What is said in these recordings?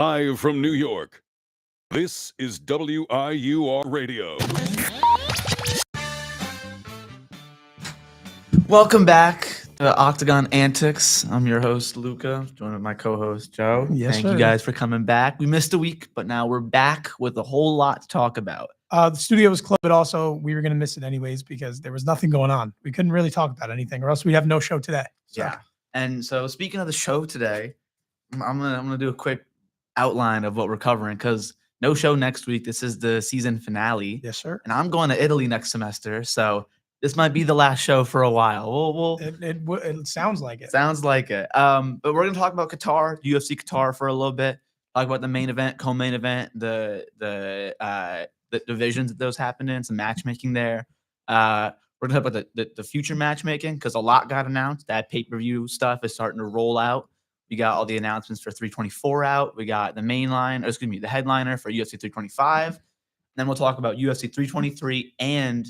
Live from New York, this is WIUR Radio. Welcome back to Octagon Antics. I'm your host, Luca, joined with my co-host, Joe. Yes, Thank sir. you guys for coming back. We missed a week, but now we're back with a whole lot to talk about. The studio was closed, but also we were going to miss it anyways because there was nothing going on. We couldn't really talk about anything, or else we'd have no show today. So. Yeah. And so speaking of the show today, I'm gonna do a quick outline of what we're covering because no show next week. This is the season finale. Yes, sir. And I'm going to Italy next semester, so this might be the last show for a while. It sounds like it. Sounds like it. But we're gonna talk about Qatar, UFC Qatar for a little bit. Talk about the main event, co-main event, the divisions that those happened in, some matchmaking there. We're gonna talk about the future matchmaking because a lot got announced. That pay-per-view stuff is starting to roll out. We got all the announcements for 324 out. We got the the headliner for UFC 325. Then we'll talk about UFC 323 and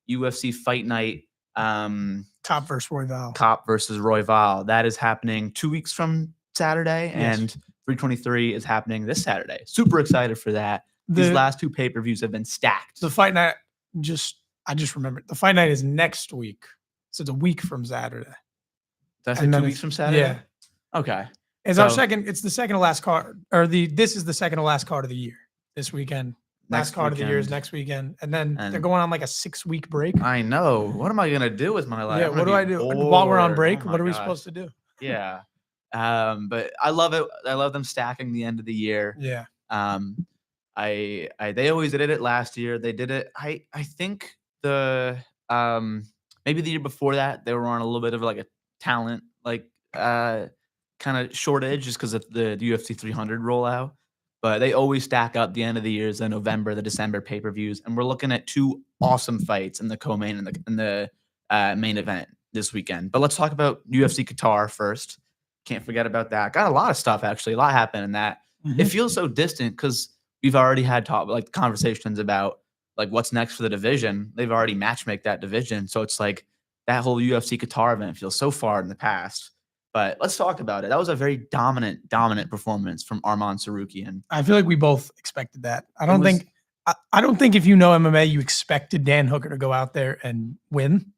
UFC Fight Night. Cop versus Royval. Cop versus Royval. That is happening 2 weeks from Saturday, and 323 is happening this Saturday. Super excited for that. These last two pay-per-views have been stacked. The Fight Night, I just remembered. The Fight Night is next week, so it's a week from Saturday. That's 2 weeks from Saturday. Yeah. Okay. It's our second. It's the second to last card, or this is the second to last card of the year. This weekend. Last card of the year is next weekend, and then they're going on like a 6-week break. I know. What am I gonna do with my life? Yeah. What do I do while we're on break? Oh what are we supposed to do? Yeah. But I love it. I love them stacking the end of the year. Yeah. They always did it last year. They did it. I think maybe the year before that they were on a little bit of like a talent kind of shortage just because of the UFC 300 rollout. But they always stack up the end of the years, the November, the December pay-per-views, and we're looking at two awesome fights in the co-main and the main event this weekend. But let's talk about UFC Qatar first. Can't forget about that. Got a lot of stuff actually. A lot happened in that. It feels so distant because we've already had conversations about like what's next for the division. They've already matchmade that division, so it's like that whole UFC Qatar event feels so far in the past. But let's talk about it. That was a very dominant performance from Arman Tsarukyan. I feel like we both expected that. I don't think if you know MMA, you expected Dan Hooker to go out there and win.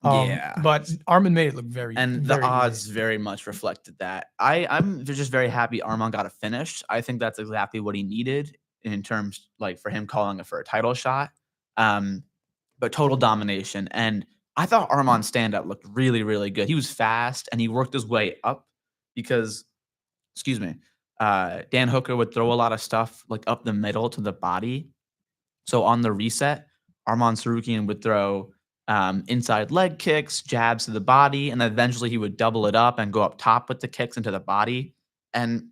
But Arman made it look very, and very the odds easy. very much reflected that. I'm just very happy Arman got it finished. I think that's exactly what he needed in terms for him calling it for a title shot. But total domination. And I thought Arman's stand-up looked really, really good. He was fast, and he worked his way up because, Dan Hooker would throw a lot of stuff up the middle to the body. So on the reset, Arman Tsarukyan would throw inside leg kicks, jabs to the body, and then eventually he would double it up and go up top with the kicks into the body. And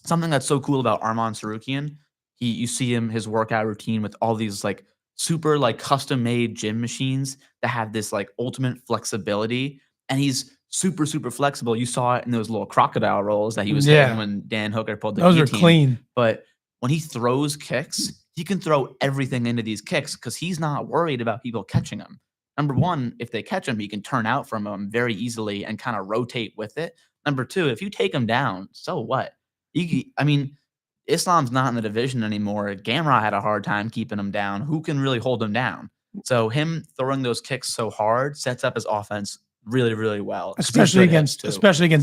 something that's so cool about Arman Tsarukyan, you see his workout routine with all these super custom-made gym machines that have this ultimate flexibility, and he's super, super flexible. You saw it in those little crocodile rolls that he was hitting when Dan Hooker pulled the Those are guillotine. clean. But when he throws kicks, he can throw everything into these kicks because he's not worried about people catching him. Number one, if they catch him, he can turn out from them very easily and kind of rotate with it. Number two, if you take him down, so what? Islam's not in the division anymore. Gamrot had a hard time keeping him down. Who can really hold him down? So him throwing those kicks so hard sets up his offense really, really well. Especially against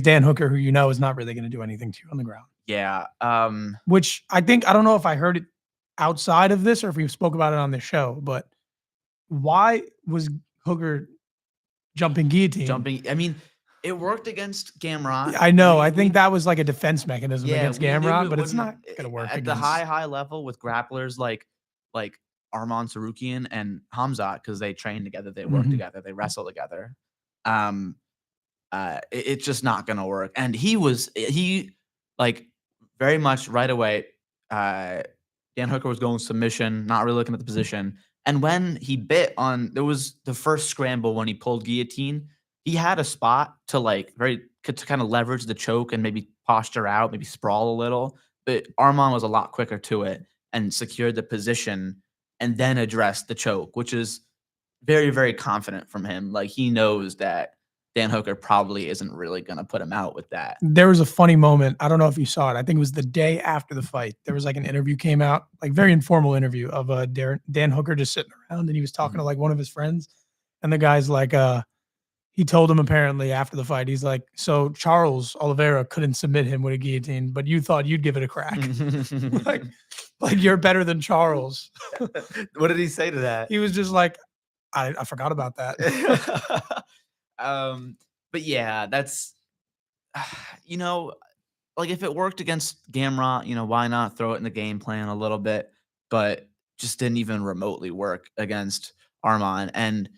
Dan Hooker, who is not really going to do anything to you on the ground. Yeah. Which I don't know if I heard it outside of this or if we spoke about it on the show, but why was Hooker jumping guillotine? It worked against Gamrot. I know. I think that was like a defense mechanism against Gamrot, but it's not going to work at the high level with grapplers like Arman Tsarukyan and Hamzat because they train together, they work together, they wrestle together. It's just not going to work. And he very much right away. Dan Hooker was going submission, not really looking at the position. And when he bit there was the first scramble when he pulled guillotine. He had a spot to kind of leverage the choke and maybe posture out, maybe sprawl a little. But Arman was a lot quicker to it and secured the position and then addressed the choke, which is very, very confident from him. He knows that Dan Hooker probably isn't really going to put him out with that. There was a funny moment. I don't know if you saw it. I think it was the day after the fight. There was like an interview came out, like very informal interview of Dan Hooker just sitting around, and he was talking to like one of his friends, and the guy's like, he told him apparently after the fight, he's like, so Charles Oliveira couldn't submit him with a guillotine, but you thought you'd give it a crack. like you're better than Charles. What did he say to that? He was just like, I forgot about that. But yeah, that's, like if it worked against Gamrot, why not throw it in the game plan a little bit? But just didn't even remotely work against Arman. And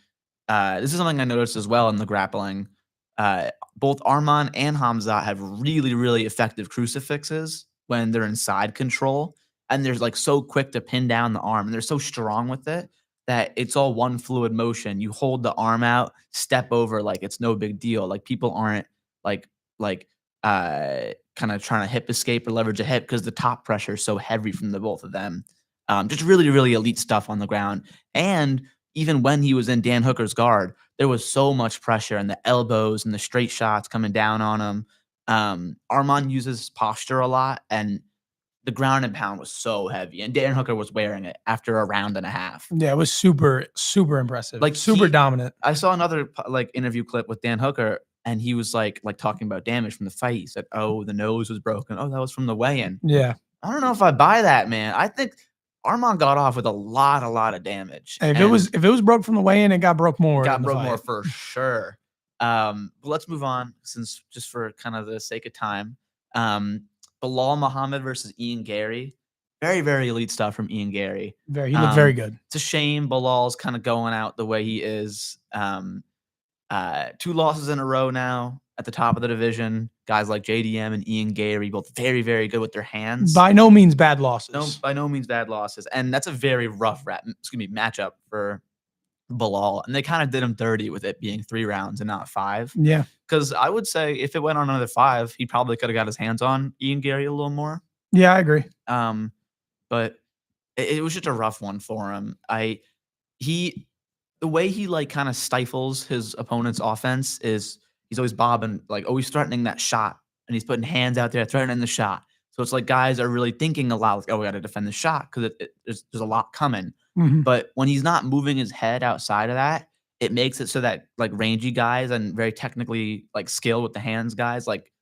this is something I noticed as well in the grappling. Both Arman and Hamzat have really, really effective crucifixes when they're in side control. And they're like so quick to pin down the arm. And they're so strong with it that it's all one fluid motion. You hold the arm out, step over like it's no big deal. Like people aren't like kind of trying to hip escape or leverage a hip because the top pressure is so heavy from the both of them. Just really, really elite stuff on the ground. And even when he was in Dan Hooker's guard, there was so much pressure and the elbows and the straight shots coming down on him. Arman uses posture a lot, and the ground and pound was so heavy, and Dan Hooker was wearing it after a round and a half. Yeah, it was super, super impressive. Like super dominant. I saw another like interview clip with Dan Hooker, and he was like talking about damage from the fight. He said, "Oh, the nose was broken. Oh, that was from the weigh-in." Yeah. I don't know if I buy that, man. I think Arman got off with a lot of damage. Hey, if it was broke from the weigh-in, it got broke more. Got broke more for sure. But let's move on, since just for kind of the sake of time. Bilal Muhammad versus Ian Gary. Very, very elite stuff from Ian Gary. He looked very good. It's a shame Bilal's kind of going out the way he is. 2 losses in a row now at the top of the division. Guys like JDM and Ian Gary, both very, very good with their hands. By no means bad losses. No, by no means bad losses. And that's a very rough matchup for Bilal. And they kind of did him dirty with it being 3 rounds and not 5. Yeah. Because I would say if it went on another 5, he probably could have got his hands on Ian Gary a little more. Yeah, I agree. But it was just a rough one for him. The way he like kind of stifles his opponent's offense is he's always bobbing, like always threatening that shot, and he's putting hands out there threatening the shot. So it's like guys are really thinking a lot, like, oh, we got to defend the shot because there's a lot coming. Mm-hmm. But when he's not moving his head outside of that, it makes it so that like rangy guys and very technically like skilled with the hands guys like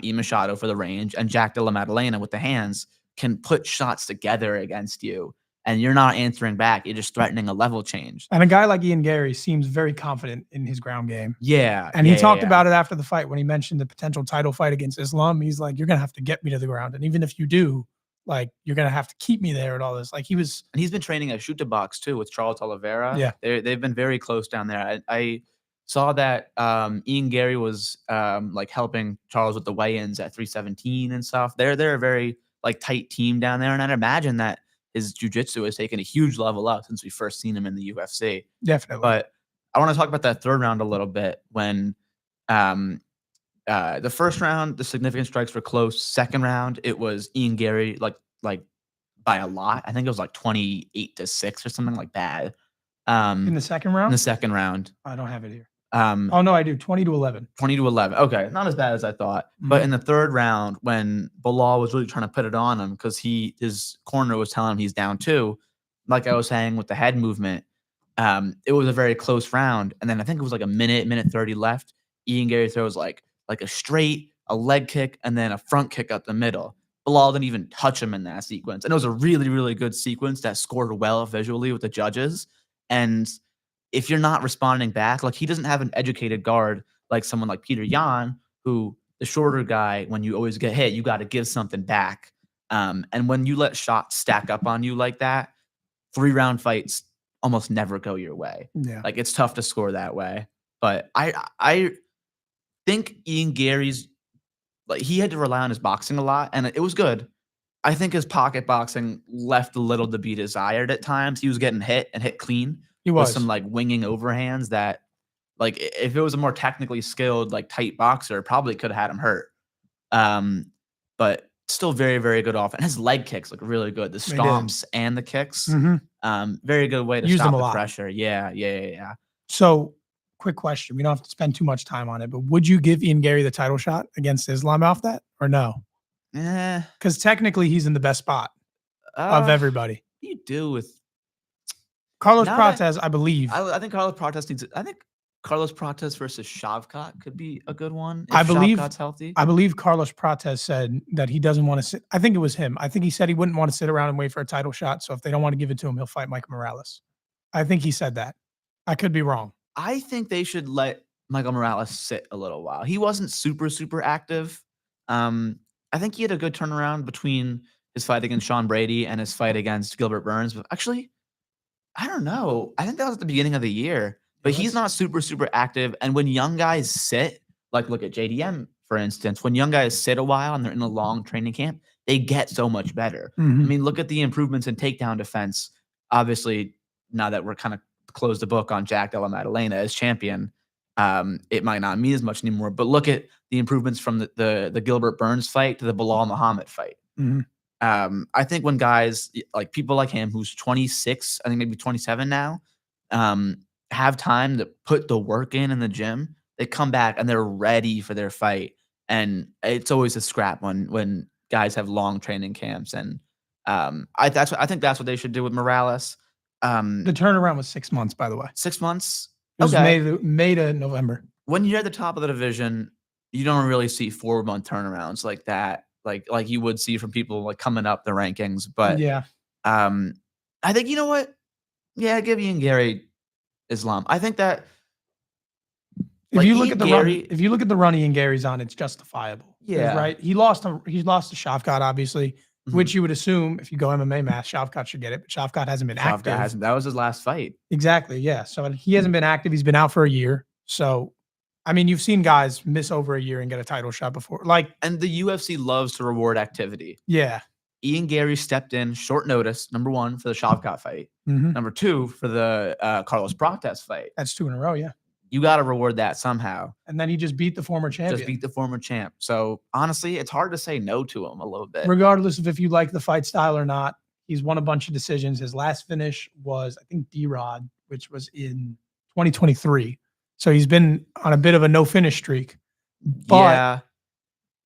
E Machado for the range and Jack de la Maddalena with the hands can put shots together against you, and you're not answering back. You're just threatening a level change. And a guy like Ian Gary seems very confident in his ground game. Yeah. And he talked about it after the fight when he mentioned the potential title fight against Islam. He's like, you're going to have to get me to the ground. And even if you do, like, you're going to have to keep me there and all this. Like, and he's been training at shoot to box too with Charles Oliveira. Yeah. They've been very close down there. I saw that Ian Gary was like helping Charles with the weigh-ins at 317 and stuff. They're a very like tight team down there. And I'd imagine that his jiu-jitsu has taken a huge level up since we first seen him in the UFC. Definitely. But I want to talk about that third round a little bit when the first round, the significant strikes were close. Second round, it was Ian Gary like by a lot. I think it was like 28-6 or something like that. In the second round? In the second round. I don't have it here. Oh, no, I do. 20-11. 20-11. Okay. Not as bad as I thought. Mm-hmm. But in the third round, when Bilal was really trying to put it on him because his corner was telling him he's down 2, like I was saying with the head movement, it was a very close round. And then I think it was like a minute 30 left. Ian Gary throws like a straight, a leg kick, and then a front kick up the middle. Bilal didn't even touch him in that sequence. And it was a really, really good sequence that scored well visually with the judges. And if you're not responding back, like he doesn't have an educated guard like someone like Peter Yan, who the shorter guy, when you always get hit, you got to give something back. And when you let shots stack up on you like that, 3-round fights almost never go your way. Yeah. Like it's tough to score that way. But I think Ian Gary's like he had to rely on his boxing a lot, and it was good. I think his pocket boxing left a little to be desired at times. He was getting hit and hit clean. He was. With some like winging overhands that, like, if it was a more technically skilled, like tight boxer, probably could have had him hurt. But still very, very good offense. His leg kicks look really good. The stomps and the kicks. Mm-hmm. Very good way to Use stop them a the lot. pressure. Yeah. So, quick question. We don't have to spend too much time on it, but would you give Ian Gary the title shot against Islam off that or no? Because technically he's in the best spot of everybody. What do you do with Carlos now that- Prates, I believe. I think Carlos Prates needs. I think Carlos Prates versus Shavkat could be a good one. If I believe Shavkat's healthy. I believe Carlos Prates said that he doesn't want to sit. I think it was him. I think he said he wouldn't want to sit around and wait for a title shot. So if they don't want to give it to him, he'll fight Mike Morales. I think he said that. I could be wrong. I think they should let Michael Morales sit a little while. He wasn't super active. I think he had a good turnaround between his fight against Sean Brady and his fight against Gilbert Burns. But actually, I don't know. I think that was at the beginning of the year. But he's not super active. And when young guys sit, like look at JDM, for instance, when young guys sit a while and they're in a long training camp, they get so much better. I mean, look at the improvements in takedown defense. Obviously, now that we're kind of closed the book on Jack Della Maddalena as champion, it might not mean as much anymore. But look at the improvements from the Gilbert Burns fight to the Bilal Muhammad fight. I think when guys like people like him, who's 26, I think maybe 27 now, have time to put the work in the gym, they come back and they're ready for their fight. And it's always a scrap when guys have long training camps. And I think that's what they should do with Morales. The turnaround was 6 months, by the way. 6 months. It was May to November. When you're at the top of the division, you don't really see 4-month turnarounds like that, like you would see from people like coming up the rankings. But yeah, I think, you know what? Yeah, give Ian Gary Islam. I think that if you look at the run Ian Gary's on, it's justifiable. Yeah, right. He lost to Shavkat, obviously, which you would assume if you go MMA math, Shavkat should get it, but Shavkat hasn't been active. That was his last fight. Exactly. Yeah. So he hasn't been active. He's been out for a year. So, I mean, you've seen guys miss over a year and get a title shot before. And the UFC loves to reward activity. Yeah. Ian Gary stepped in short notice, number 1 for the Shavkat fight, number 2 for the Carlos Prates fight. That's 2 in a row. Yeah. You got to reward that somehow. And then he just beat the former champion. Just beat the former champ. So honestly, it's hard to say no to him a little bit. Regardless of if you like the fight style or not, he's won a bunch of decisions. His last finish was, I think, D-Rod, which was in 2023. So he's been on a bit of a no finish streak. But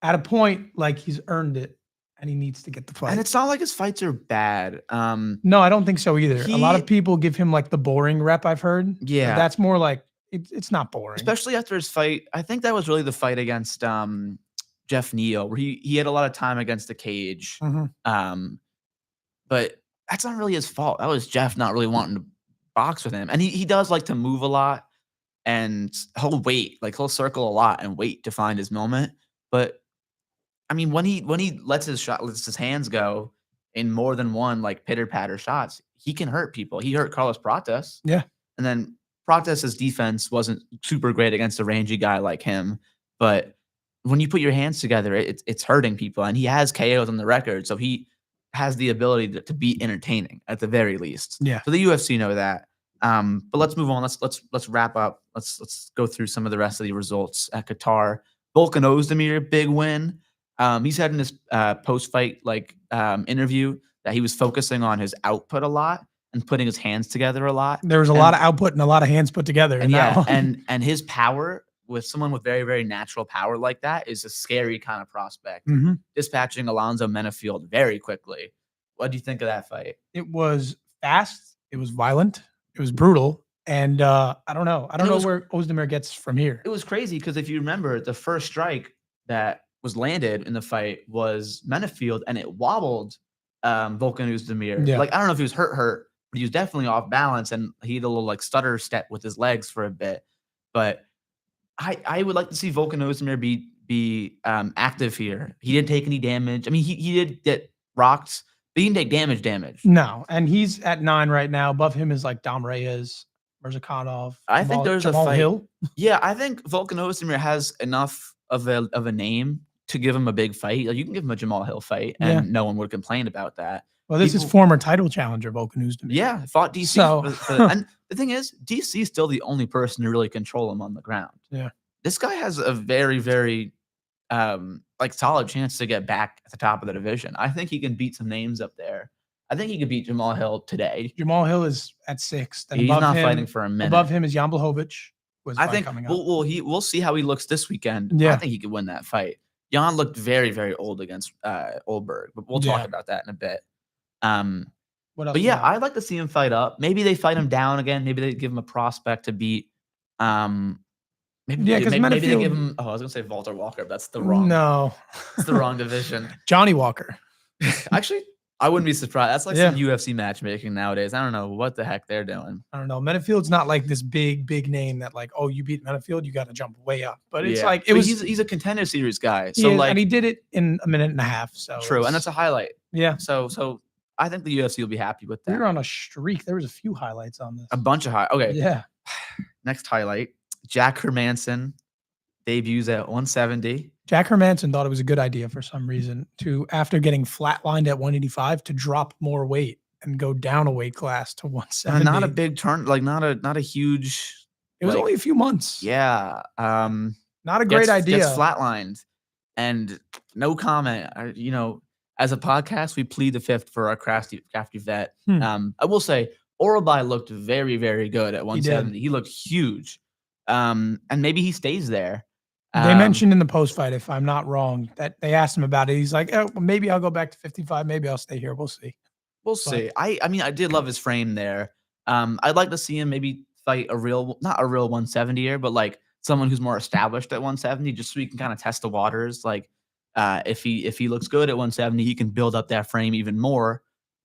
at a point, like, he's earned it and he needs to get the fight. And it's not like his fights are bad. No, I don't think so either. A lot of people give him like the boring rep, I've heard. Yeah. But that's more like it's not boring. Especially after his fight. I think that was really the fight against Jeff Neal, where he had a lot of time against the cage. But that's not really his fault. That was Jeff not really wanting to box with him. And he does like to move a lot. And he'll wait, like he'll circle a lot and wait to find his moment. But I mean, when he lets his hands go in more than one like pitter patter shots, he can hurt people. He hurt Carlos Prates. Yeah. And then Prates' defense wasn't super great against a rangy guy like him. But when you put your hands together, it's hurting people. And he has KOs on the record. So he has the ability to be entertaining at the very least. Yeah. So the UFC know that. But let's move on. Let's wrap up. Let's go through some of the rest of the results at Qatar. Volkan Ozdemir, big win. He said in his post-fight interview that he was focusing on his output a lot and putting his hands together a lot. There was a lot of output and a lot of hands put together. And and his power with someone with very, very natural power like that is a scary kind of prospect. Dispatching Alonzo Menafield very quickly. What do you think of that fight? It was fast. It was violent. It was brutal. And I don't know. I don't know where Ozdemir gets from here. It was crazy because if you remember, the first strike that was landed in the fight was Menafield, and it wobbled Volkan Ozdemir. Yeah. Like, I don't know if he was hurt, but he was definitely off balance, and he had a little like stutter step with his legs for a bit. But I would like to see Volkan Ozdemir be active here. He didn't take any damage. I mean, he did get rocked, but he didn't take damage. No, and he's at 9 right now. Above him is like Dom Reyes, Mirzakhanov. I think there's Jamal a fight. Hill. Yeah, I think Volkan Ozdemir has enough of a name to give him a big fight. Like, you can give him a Jamal Hill fight, and no one would complain about that. Well, this is former title challenger Volkan Ozdemir. Yeah, fought DC. So, and the thing is, DC is still the only person to really control him on the ground. Yeah, this guy has a very, very solid chance to get back at the top of the division. I think he can beat some names up there. I think he could beat Jamal Hill today. Jamal Hill is at 6. He's not fighting for a minute. Above him is Jan Blachowicz was I fight think coming up. we'll see how he looks this weekend. I Yeah. think he could win that fight. Jan looked very, very old against Oldberg, but we'll talk Yeah. about that in a bit. What else? But you yeah, got? I'd like to see him fight up. Maybe they fight him down again. Maybe they give him a prospect to beat. Maybe Yeah, 'cause maybe they give Menifeld- him. Oh, I was gonna say Walter Walker. But that's the wrong. No, It's the wrong division. Johnny Walker. Actually, I wouldn't be surprised. That's like Yeah. some UFC matchmaking nowadays. I don't know what the heck they're doing. I don't know. Menifield's not like this big name that like, oh, you beat Menefield, you got to jump way up. But it's like it But was. he's a contender series guy. He So is, like and he did it in a minute and a half. So true, and that's a highlight. yeah. So I think the UFC will be happy with We that. were on a streak. There was a few highlights on this. A bunch of high. Okay, Yeah. next highlight: Jack Hermanson debuts at 170. Jack Hermanson thought it was a good idea for some reason to, after getting flatlined at 185, to drop more weight and go down a weight class to 170. Not a big turn, like not a huge. It was like, only a few months. Yeah. Not a great idea. Gets flatlined, and no comment. As a podcast, we plead the fifth for our crafty vet. I will say, Orobai looked very, very good at 170. He looked huge. And maybe he stays there. They mentioned in the post fight, if I'm not wrong, that they asked him about it. He's like, oh, well, maybe I'll go back to 55. Maybe I'll stay here. We'll see. We'll see. I mean, I did love his frame there. I'd like to see him maybe fight not a real 170er, but like someone who's more established at 170, just so he can kind of test the waters. Like if he looks good at 170, he can build up that frame even more.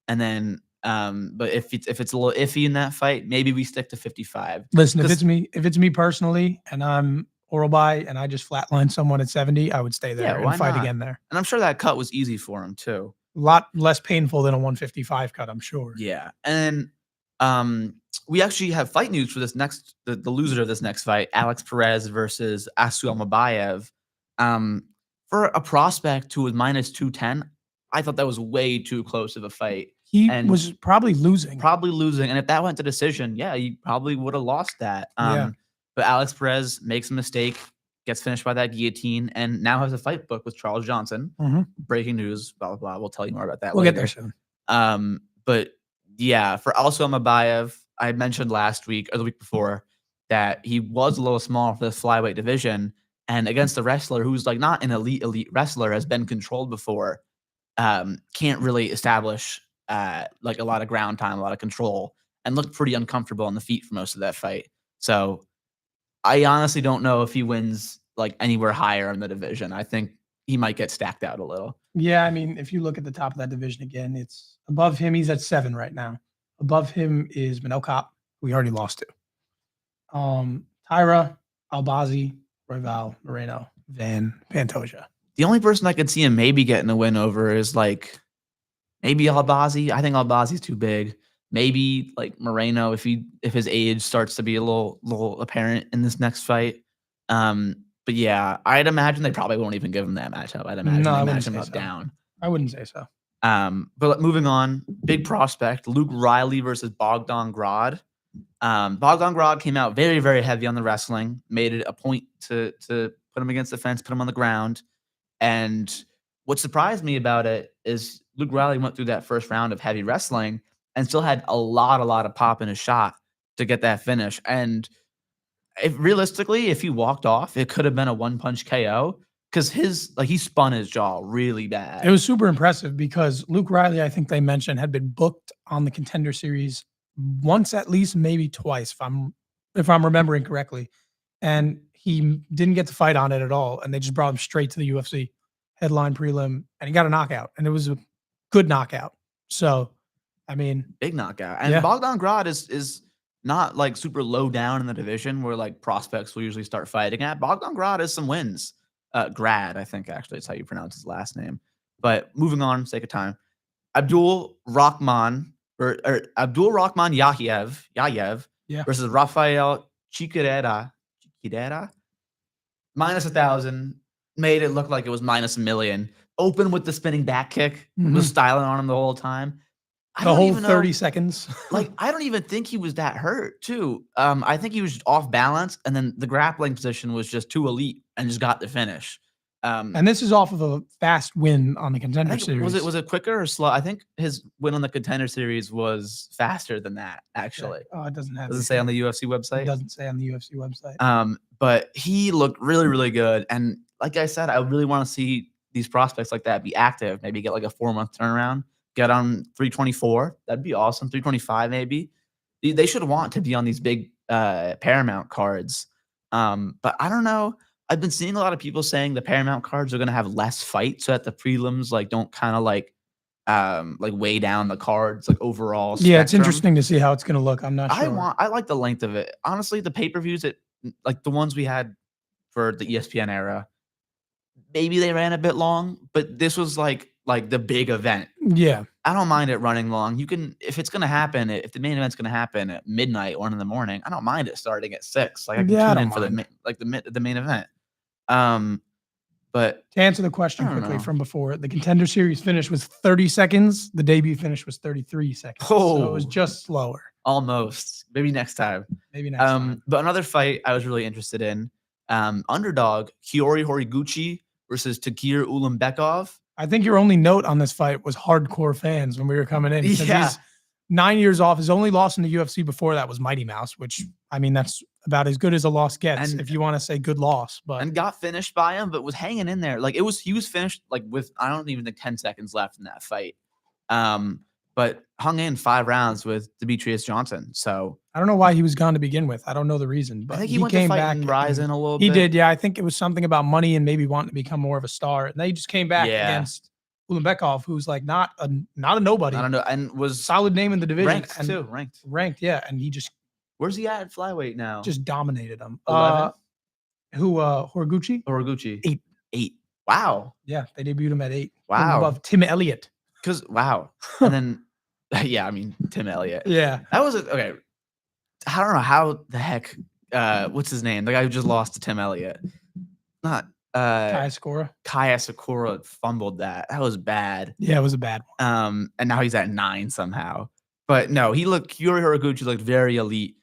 And then, but if it's a little iffy in that fight, maybe we stick to 55. Listen, if it's me personally, and I'm Orobai and I just flatline someone at 70, I would stay there and fight again there. And I'm sure that cut was easy for him too. A lot less painful than a 155 cut, I'm sure. Yeah. And we actually have fight news for this next, the loser of this next fight, Alex Perez versus Asu Almabayev. For a prospect who was minus 210, I thought that was way too close of a fight. He was probably losing. And if that went to decision, yeah, he probably would have lost that. But Alex Perez makes a mistake, gets finished by that guillotine, and now has a fight book with Charles Johnson. Breaking news, blah, blah, blah. We'll tell you more about that later. We'll get there soon. But yeah, for also Almabayev, I mentioned last week or the week before that he was a little small for the flyweight division, and against a wrestler who's like not an elite wrestler, has been controlled before, can't really establish like a lot of ground time, a lot of control, and looked pretty uncomfortable on the feet for most of that fight. So I honestly don't know if he wins like anywhere higher in the division. I think he might get stacked out a little. Yeah, I mean, if you look at the top of that division again, it's above him. He's at 7 right now. Above him is Manel Kopp, who we already lost to. Tyra, Albazi, Royval, Moreno, Van Pantoja. The only person I could see him maybe getting a win over is like maybe Albazi. I think Albazi's too big. Maybe like Moreno if his age starts to be a little apparent in this next fight. But yeah, I'd imagine they probably won't even give him that matchup. I'd imagine they match him up down. I wouldn't say so. But moving on, big prospect, Luke Riley versus Bogdan Grad. Bogdan Grad came out very, very heavy on the wrestling, made it a point to put him against the fence, put him on the ground. And what surprised me about it is Luke Riley went through that first round of heavy wrestling and still had a lot of pop in his shot to get that finish. And realistically, if he walked off, it could have been a one-punch KO because he spun his jaw really bad. It was super impressive because Luke Riley, I think they mentioned, had been booked on the Contender Series once at least, maybe twice, if I'm remembering correctly. And he didn't get to fight on it at all. And they just brought him straight to the UFC headline prelim, and he got a knockout. And it was a good knockout. So, I mean, big knockout. And Bogdan Grad is not like super low down in the division where like prospects will usually start fighting at. Bogdan Grad has some wins. Grad, I think actually is how you pronounce his last name. But moving on, for sake of time, Abdul Rahman Yayev versus Rafael Chiquerera minus 1,000. Made it look like it was minus 1,000,000. Open with the spinning back kick. Was styling on him the whole time. The whole 30 seconds. Like, I don't even think he was that hurt, too. I think he was off balance, and then the grappling position was just too elite and just got the finish. And this is off of a fast win on the I Contender think, Series. was it quicker or slow? I think his win on the Contender Series was faster than that, actually. Oh, it doesn't have. Does it say on the UFC It website? doesn't say on the UFC website. But he looked really, really good. And like I said, I really want to see these prospects like that be active. Maybe get like a 4-month turnaround. Get on 324. That'd be awesome. 325 maybe. They should want to be on these big Paramount cards. But I don't know. I've been seeing a lot of people saying the Paramount cards are going to have less fight, so that the prelims like don't kind of like weigh down the cards like overall. Yeah, it's spectrum. interesting to see how it's going to look. I'm not sure. I like the length of it. Honestly, the pay-per-views like the ones we had for the ESPN era, maybe they ran a bit long, but this was like the big event. Yeah. I don't mind it running long. You can, if it's gonna happen, if the main event's gonna happen at midnight, 1 in the morning, I don't mind it starting at 6. Like I can tune in for the main event. But to answer the question quickly from before, the Contender Series finish was 30 seconds. The debut finish was 33 seconds. So it was just slower. Almost. Maybe next time. Maybe next time. But another fight I was really interested in, underdog Kiori Horiguchi versus Tagir Ulanbekov. I think your only note on this fight was hardcore fans when we were coming in. Yeah. He's 9 years off. His only loss in the UFC before that was Mighty Mouse, which, I mean, that's about as good as a loss gets, if you want to say good loss. But and got finished by him, but was hanging in there. Like he was finished like with, I don't even think 10 seconds left in that fight. But hung in 5 rounds with Demetrius Johnson. So I don't know why he was gone to begin with. I don't know the reason, but I think he went came to fight back and rise in a little bit. He did, yeah. I think it was something about money and maybe wanting to become more of a star. And they just came back against Ulanbekov, who's like not a nobody. I don't know, and was solid name in the division. Ranked too. Ranked, yeah. And he just where's he at flyweight now? Just dominated him. 11? Horiguchi? Horiguchi. 8. Wow. Yeah, they debuted him at 8. Wow. Above Tim Elliott. And then yeah, I mean Tim Elliott. Yeah. That was okay. I don't know how the heck what's his name? The guy who just lost to Tim Elliott. Not Kaya Sakura fumbled that. That was bad. Yeah, it was a bad one. And now he's at 9 somehow. But no, Kiori Horiguchi looked very elite.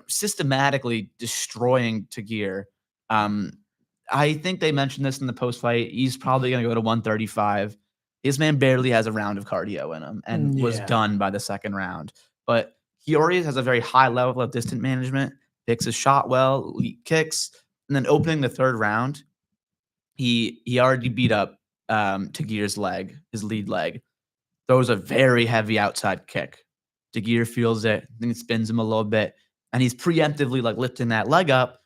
Systematically destroying Tagir. I think they mentioned this in the post fight. He's probably going to go to 135. His man barely has a round of cardio in him and was done by the second round. But Kiori has a very high level of distance management, picks his shot well, elite kicks, and then opening the third round, he already beat up Tagir's leg, his lead leg. Throws a very heavy outside kick. Tagir feels it, then it spins him a little bit, and he's preemptively like lifting that leg up.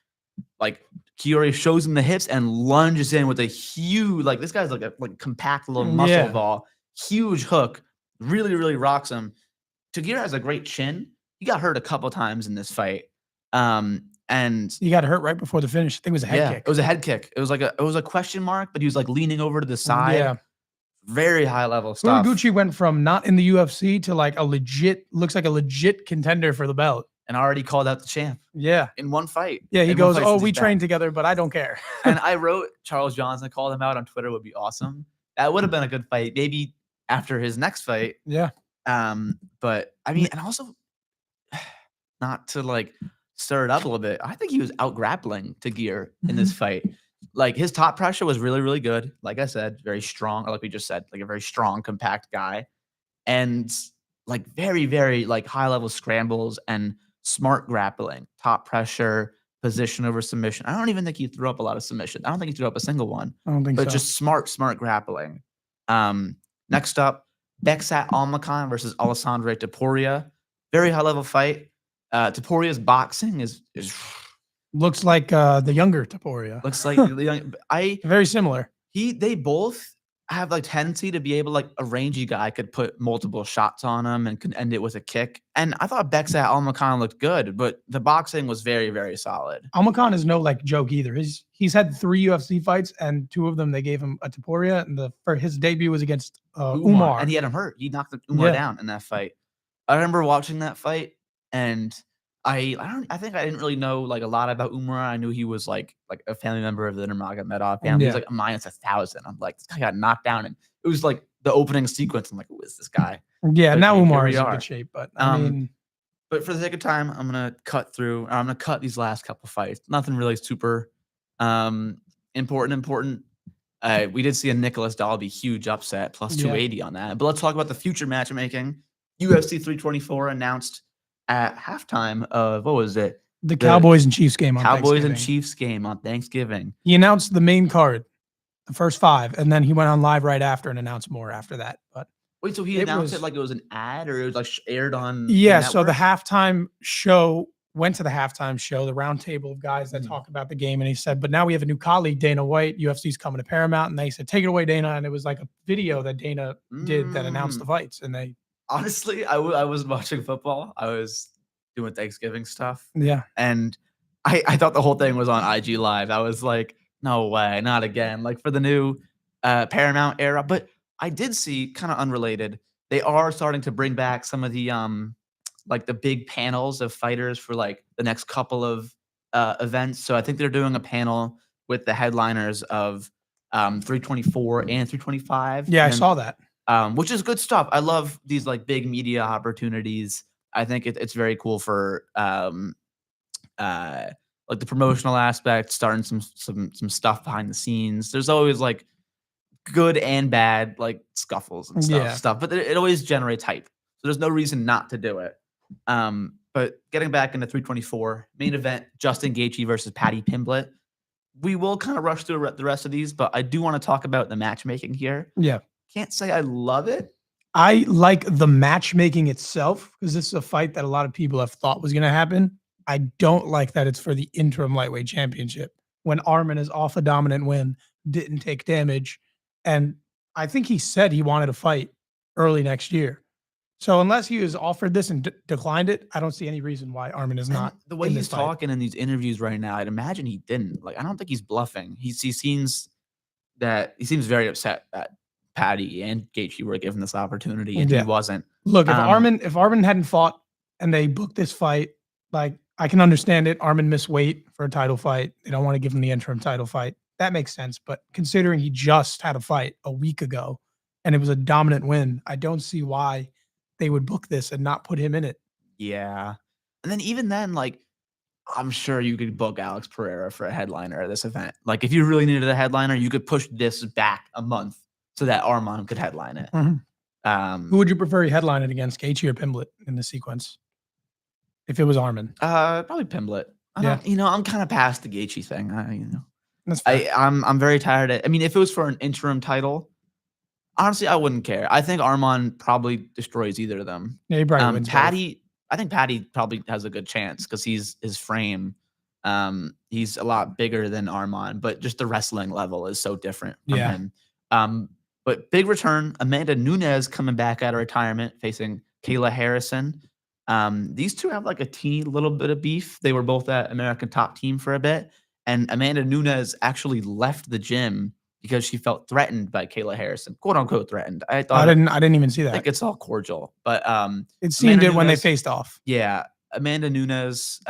Like Kiori shows him the hips and lunges in with a huge, like this guy's like a compact little muscle ball, huge hook, really, really rocks him. Tagir has a great chin. He got hurt a couple times in this fight. And he got hurt right before the finish. I think it was a head kick. It was a head kick. It was a question mark, but he was like leaning over to the side. Yeah. Very high level stuff. Horiguchi went from not in the UFC to like looks like a legit contender for the belt. And already called out the champ. Yeah. In one fight. Yeah, he goes, "Oh, we trained together, but I don't care." And I wrote Charles Johnson, called him out on Twitter, would be awesome. That would have been a good fight. Maybe after his next fight. Yeah. But I mean, and also not to like stir it up a little bit. I think he was out grappling Tagir in this fight. Like his top pressure was really, really good. Like I said, very strong. Or like we just said, like a very strong, compact guy. And like very, very like high level scrambles and smart grappling, top pressure, position over submission. I don't even think he threw up a lot of submission. I don't think he threw up a single one. I don't think so. But just smart grappling. Next up, Beksat Almakhan versus Alessandro Topuria. Very high level fight. Topuria's boxing is looks like the younger Topuria. Looks like the young. Very similar. They both have like tendency to be able, like a rangy guy could put multiple shots on him and could end it with a kick. And I thought Beksat Almakhan looked good, but the boxing was very, very solid. Almakhan is no like joke either. He's had 3 UFC fights, and 2 of them they gave him a Topuria, and for his debut was against Umar, and he had him hurt. He knocked Umar down in that fight. I remember watching that fight, and I think I didn't really know like a lot about Umar. I knew he was like a family member of the Nurmagomedov family. He's like a minus 1,000. I'm like, this guy got knocked down, and it was like the opening sequence. I'm like, who is this guy? Yeah, but now Umar is in good shape, but I mean, but for the sake of time, I'm gonna cut these last couple fights. Nothing really super important. We did see a Nicholas Dalby huge upset, plus Yeah. 280 on that. But let's talk about the future matchmaking. UFC 324 announced at halftime of, what was it? The Cowboys and Chiefs game on Cowboys and Thanksgiving. Chiefs game on Thanksgiving. He announced the main card, the first 5, and then he went on live right after and announced more after that. But wait, so he announced it like it was an ad, or it was like aired on? Yeah, so the halftime show went to the halftime show, the round table of guys that talk about the game, and he said, "But now we have a new colleague, Dana White. UFC's coming to Paramount," and they said, "Take it away, Dana." And it was like a video that Dana did that announced the fights, and they honestly, I was watching football. I was doing Thanksgiving stuff. Yeah. And I thought the whole thing was on IG Live. I was like, no way, not again. Like for the new Paramount era. But I did see, kind of unrelated, they are starting to bring back some of the like the big panels of fighters for like the next couple of events. So I think they're doing a panel with the headliners of 324 and 325. Yeah, I saw that. Which is good stuff. I love these like big media opportunities. I think it's very cool for like the promotional aspect, starting some stuff behind the scenes. There's always like good and bad like scuffles and stuff, but it always generates hype. So there's no reason not to do it. But getting back into 324 main event, Justin Gaethje versus Paddy Pimblett. We will kind of rush through the rest of these, but I do want to talk about the matchmaking here. Yeah. Can't say I love it. I like the matchmaking itself because this is a fight that a lot of people have thought was going to happen. I don't like that it's for the interim lightweight championship when Arman is off a dominant win, didn't take damage. And I think he said he wanted to fight early next year. So unless he was offered this and declined it, I don't see any reason why Arman is not. The way he's talking in these interviews right now, I'd imagine he didn't. Like, I don't think he's bluffing. He seems very upset that Paddy and Gaethje were given this opportunity, and he wasn't. Look, if Arman hadn't fought and they booked this fight, like I can understand it. Arman missed weight for a title fight. They don't want to give him the interim title fight. That makes sense. But considering he just had a fight a week ago and it was a dominant win, I don't see why they would book this and not put him in it. Yeah. And then even then, like, I'm sure you could book Alex Pereira for a headliner at this event. Like, if you really needed a headliner, you could push this back a month so that Arman could headline it. Who would you prefer he headline it against, Gaethje or Pimblett in the sequence? If it was Arman, probably Pimblett. I'm kind of past the Gaethje thing. That's fair. I'm very tired. I mean, if it was for an interim title, honestly, I wouldn't care. I think Arman probably destroys either of them. Yeah, he probably wins. Paddy, I think Paddy probably has a good chance because his frame. He's a lot bigger than Arman, but just the wrestling level is so different from him. But big return, Amanda Nunes coming back out of retirement, facing Kayla Harrison. These two have like a teeny little bit of beef. They were both at American Top Team for a bit, and Amanda Nunes actually left the gym because she felt threatened by Kayla Harrison, quote unquote threatened. I didn't even see that. I think it's all cordial, but it seemed it when they faced off. Yeah, Amanda Nunes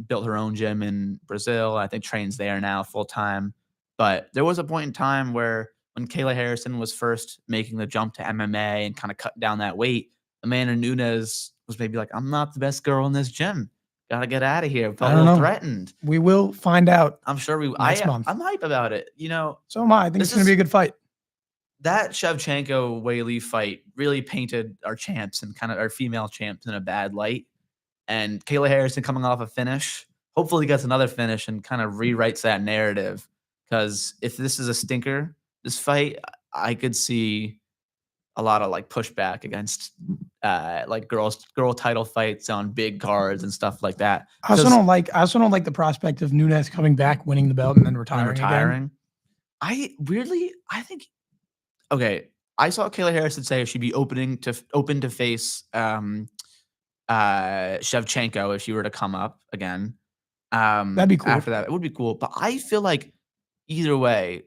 built her own gym in Brazil. I think trains there now full time. But there was a point in time where when Kayla Harrison was first making the jump to MMA and kind of cut down that weight, Amanda Nunes was maybe like, I'm not the best girl in this gym. Gotta get out of here. Felt a little threatened. We will find out. I'm sure next month. I'm hype about it. So am I. I think it's going to be a good fight. That Shevchenko Weili fight really painted our champs and kind of our female champs in a bad light. And Kayla Harrison coming off a finish, hopefully gets another finish and kind of rewrites that narrative. Because if this is a stinker, this fight, I could see a lot of like pushback against like girl title fights on big cards and stuff like that. I also don't like the prospect of Nunes coming back, winning the belt, and then retiring. Again. I think okay. I saw Kayla Harrison say she'd be open to face Shevchenko if she were to come up again. That'd be cool. After that, it would be cool. But I feel like either way,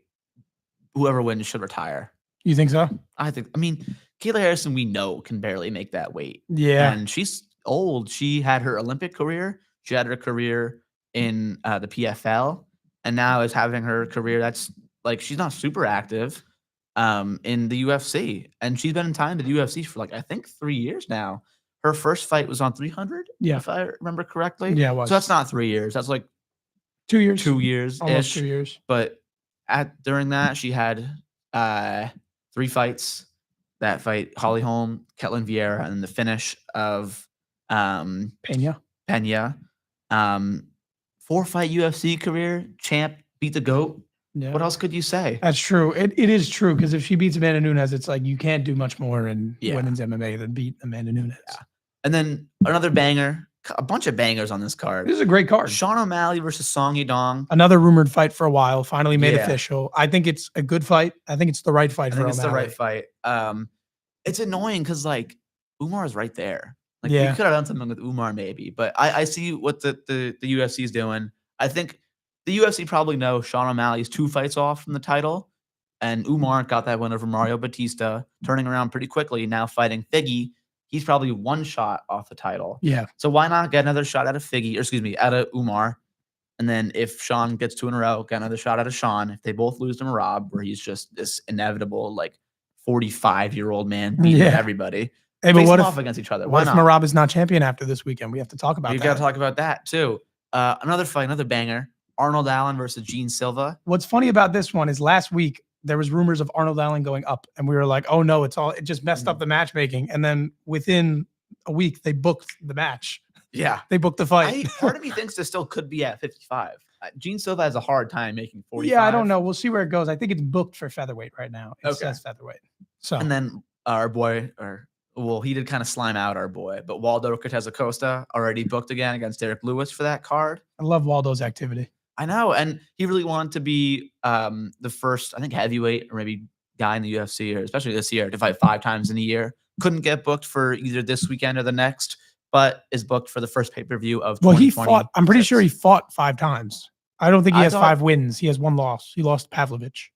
whoever wins should retire. You think so? I mean, Kayla Harrison, we know, can barely make that weight. Yeah. And she's old. She had her Olympic career. She had her career in the PFL. And now is having her career that's like, she's not super active in the UFC. And she's been in time to the UFC for like, I think 3 years now. Her first fight was on 300, if I remember correctly. Yeah, it was. So that's not 3 years. That's like 2 years. 2 years. Almost 2 years. But during that, she had 3 fights. That fight, Holly Holm, Ketlin Vieira, and then the finish of Pena. Pena. 4-fight UFC career, champ, beat the GOAT. Yeah. What else could you say? That's true. It is true because if she beats Amanda Nunes, it's like you can't do much more in women's MMA than beat Amanda Nunes. Yeah. And then another banger, a bunch of bangers on this card. This is a great card. Sean O'Malley versus Song Yadong. Another rumored fight for a while, finally made official. I think it's a good fight. I think it's the right fight for O'Malley. I think it's the right fight. It's annoying because like Umar is right there. Like we could have done something with Umar maybe, but I see what the UFC is doing. I think the UFC probably know Sean O'Malley's 2 fights off from the title, and Umar got that win over Mario Batista, turning around pretty quickly. Now fighting Figgy, he's probably 1 shot off the title. Yeah. So why not get another shot out of Figgy, or excuse me, out of Umar, and then if Sean gets 2 in a row, get another shot out of Sean. If they both lose to Merab, where he's just this inevitable like 45-year-old man beating everybody. Hey, but what if off against each other? What if Merab is not champion after this weekend? We have to talk about that. We've got to talk about that too. Another fight, another banger. Arnold Allen versus Gene Silva. What's funny about this one is last week there was rumors of Arnold Allen going up, and we were like, "Oh no, it just messed up the matchmaking." And then within a week, they booked the match. Yeah, they booked the fight. Part of me thinks this still could be at 55. Gene Silva has a hard time making 45. Yeah, I don't know. We'll see where it goes. I think it's booked for featherweight right now. It says featherweight. So and then our boy, he did kind of slime out our boy, but Waldo Cortez Acosta already booked again against Derek Lewis for that card. I love Waldo's activity. I know, and he really wanted to be the first, I think, heavyweight or maybe guy in the UFC, or especially this year, to fight 5 times in a year. Couldn't get booked for either this weekend or the next, but is booked for the first pay-per-view of 2020. Well, he fought. I'm pretty sure he fought 5 times. I don't think he has 5 wins. He has 1 loss. He lost Pavlovich.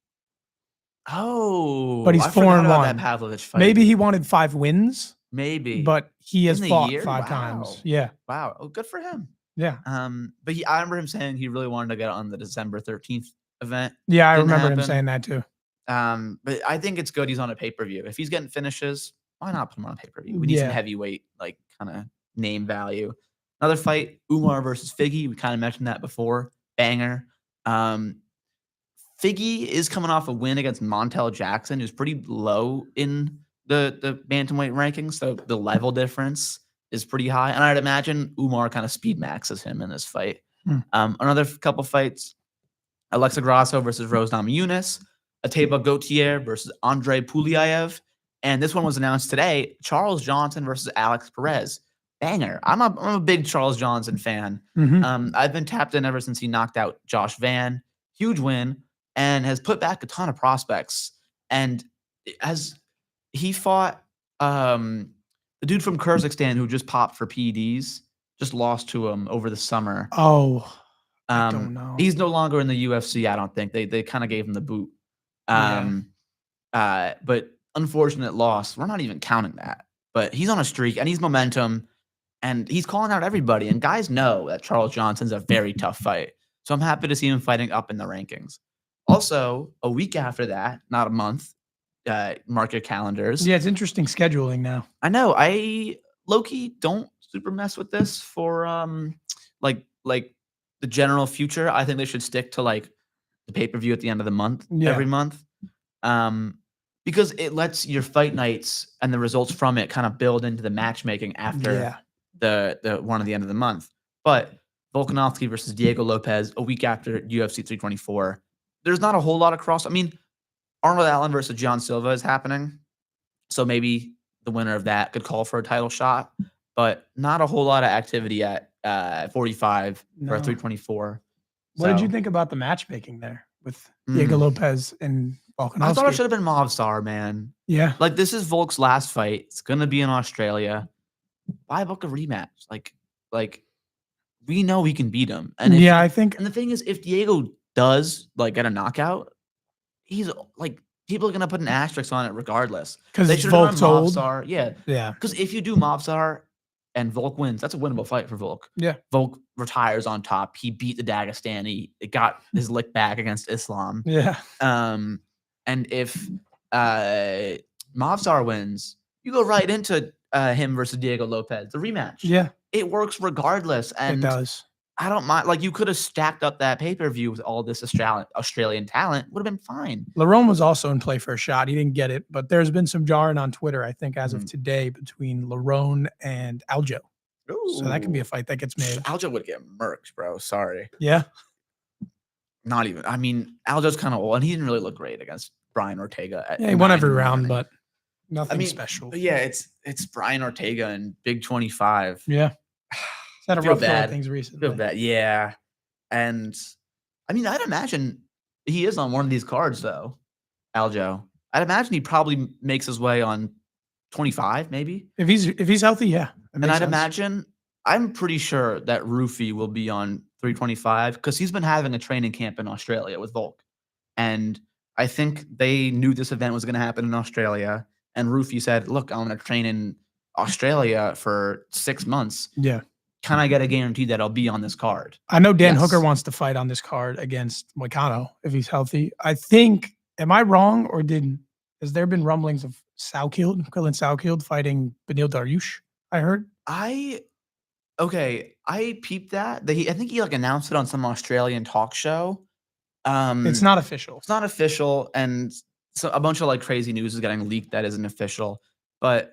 Oh, but he's 4-1. That Pavlovich fight. Maybe he wanted 5 wins. Maybe, but he has fought 5 times. Yeah. Wow. Oh, good for him. Yeah. But I remember him saying he really wanted to get on the December 13th event. Yeah, I remember him saying that too. But I think it's good he's on a pay-per-view. If he's getting finishes, why not put him on a pay-per-view? We need some heavyweight, like, kind of name value. Another fight, Umar versus Figgy. We kind of mentioned that before. Banger. Figgy is coming off a win against Montel Jackson, who's pretty low in the bantamweight rankings, so the level difference is pretty high. And I'd imagine Umar kind of speed maxes him in this fight. Another couple fights, Alexa Grasso versus Rose Namajunas, Ateba Gautier versus Andre Pulyaev, and this one was announced today, Charles Johnson versus Alex Perez. Banger. I'm a big Charles Johnson fan. I've been tapped in ever since he knocked out Josh Van. Huge win, and has put back a ton of prospects. And as he fought the dude from Kyrgyzstan who just popped for PEDs, just lost to him over the summer. Oh, I don't know. He's no longer in the UFC, I don't think. They kind of gave him the boot. But unfortunate loss. We're not even counting that. But he's on a streak, and he's momentum, and he's calling out everybody. And guys know that Charles Johnson's a very tough fight. So I'm happy to see him fighting up in the rankings. Also, a week after that, not a month, mark your calendars. Yeah, it's interesting scheduling now. I know. I low-key don't super mess with this for like the general future. I think they should stick to like the pay-per-view at the end of the month, every month. Because it lets your fight nights and the results from it kind of build into the matchmaking after the one at the end of the month. But Volkanovski versus Diego Lopez a week after UFC 324. There's not a whole lot of cross. I mean, Arnold Allen versus John Silva is happening. So maybe the winner of that could call for a title shot, but not a whole lot of activity at 45 or 324. What did you think about the matchmaking there with Diego Lopez and Volkanovski? I thought it should have been Mobstar, man. Yeah. Like, this is Volk's last fight. It's going to be in Australia. Why book a rematch? Like we know he can beat him. And I think. And the thing is, if Diego does like get a knockout, he's like, people are going to put an asterisk on it regardless. Because they should have done Mobstar. Yeah. Because if you do Mobstar and Volk wins, that's a winnable fight for Volk. Yeah. Volk retires on top. He beat the Dagestani. It got his lick back against Islam. Yeah. And if Mobstar wins, you go right into him versus Diego Lopez, the rematch. Yeah. It works regardless. And it does. I don't mind. Like, you could have stacked up that pay-per-view with all this Australian talent. Would have been fine. Lerone was also in play for a shot. He didn't get it, but there's been some jarring on Twitter, I think, as of today between Lerone and Aljo. So that could be a fight that gets made. Aljo would get murked, bro. Sorry. Yeah. Not even. I mean, Aljo's kind of old, and he didn't really look great against Brian Ortega. Yeah, he won every round, but nothing special. But yeah, it's Brian Ortega and Big 25. Yeah. He's had a rough go of things recently. Feel bad. Yeah. And I mean, I'd imagine he is on one of these cards, though, Aljo. I'd imagine he probably makes his way on 25, maybe. If he's healthy, yeah. And I'd imagine, I'm pretty sure that Rufy will be on 325 because he's been having a training camp in Australia with Volk. And I think they knew this event was going to happen in Australia. And Rufy said, look, I'm going to train in Australia for 6 months. Yeah. Can I get a guarantee that I'll be on this card? I know Dan Hooker wants to fight on this card against Moicano if he's healthy. I think, am I wrong, or has there been rumblings of Quillen Saukield fighting Benil Dariush? I heard. I peeped that. I think he like announced it on some Australian talk show. It's not official. It's not official, and so a bunch of like crazy news is getting leaked that isn't official. But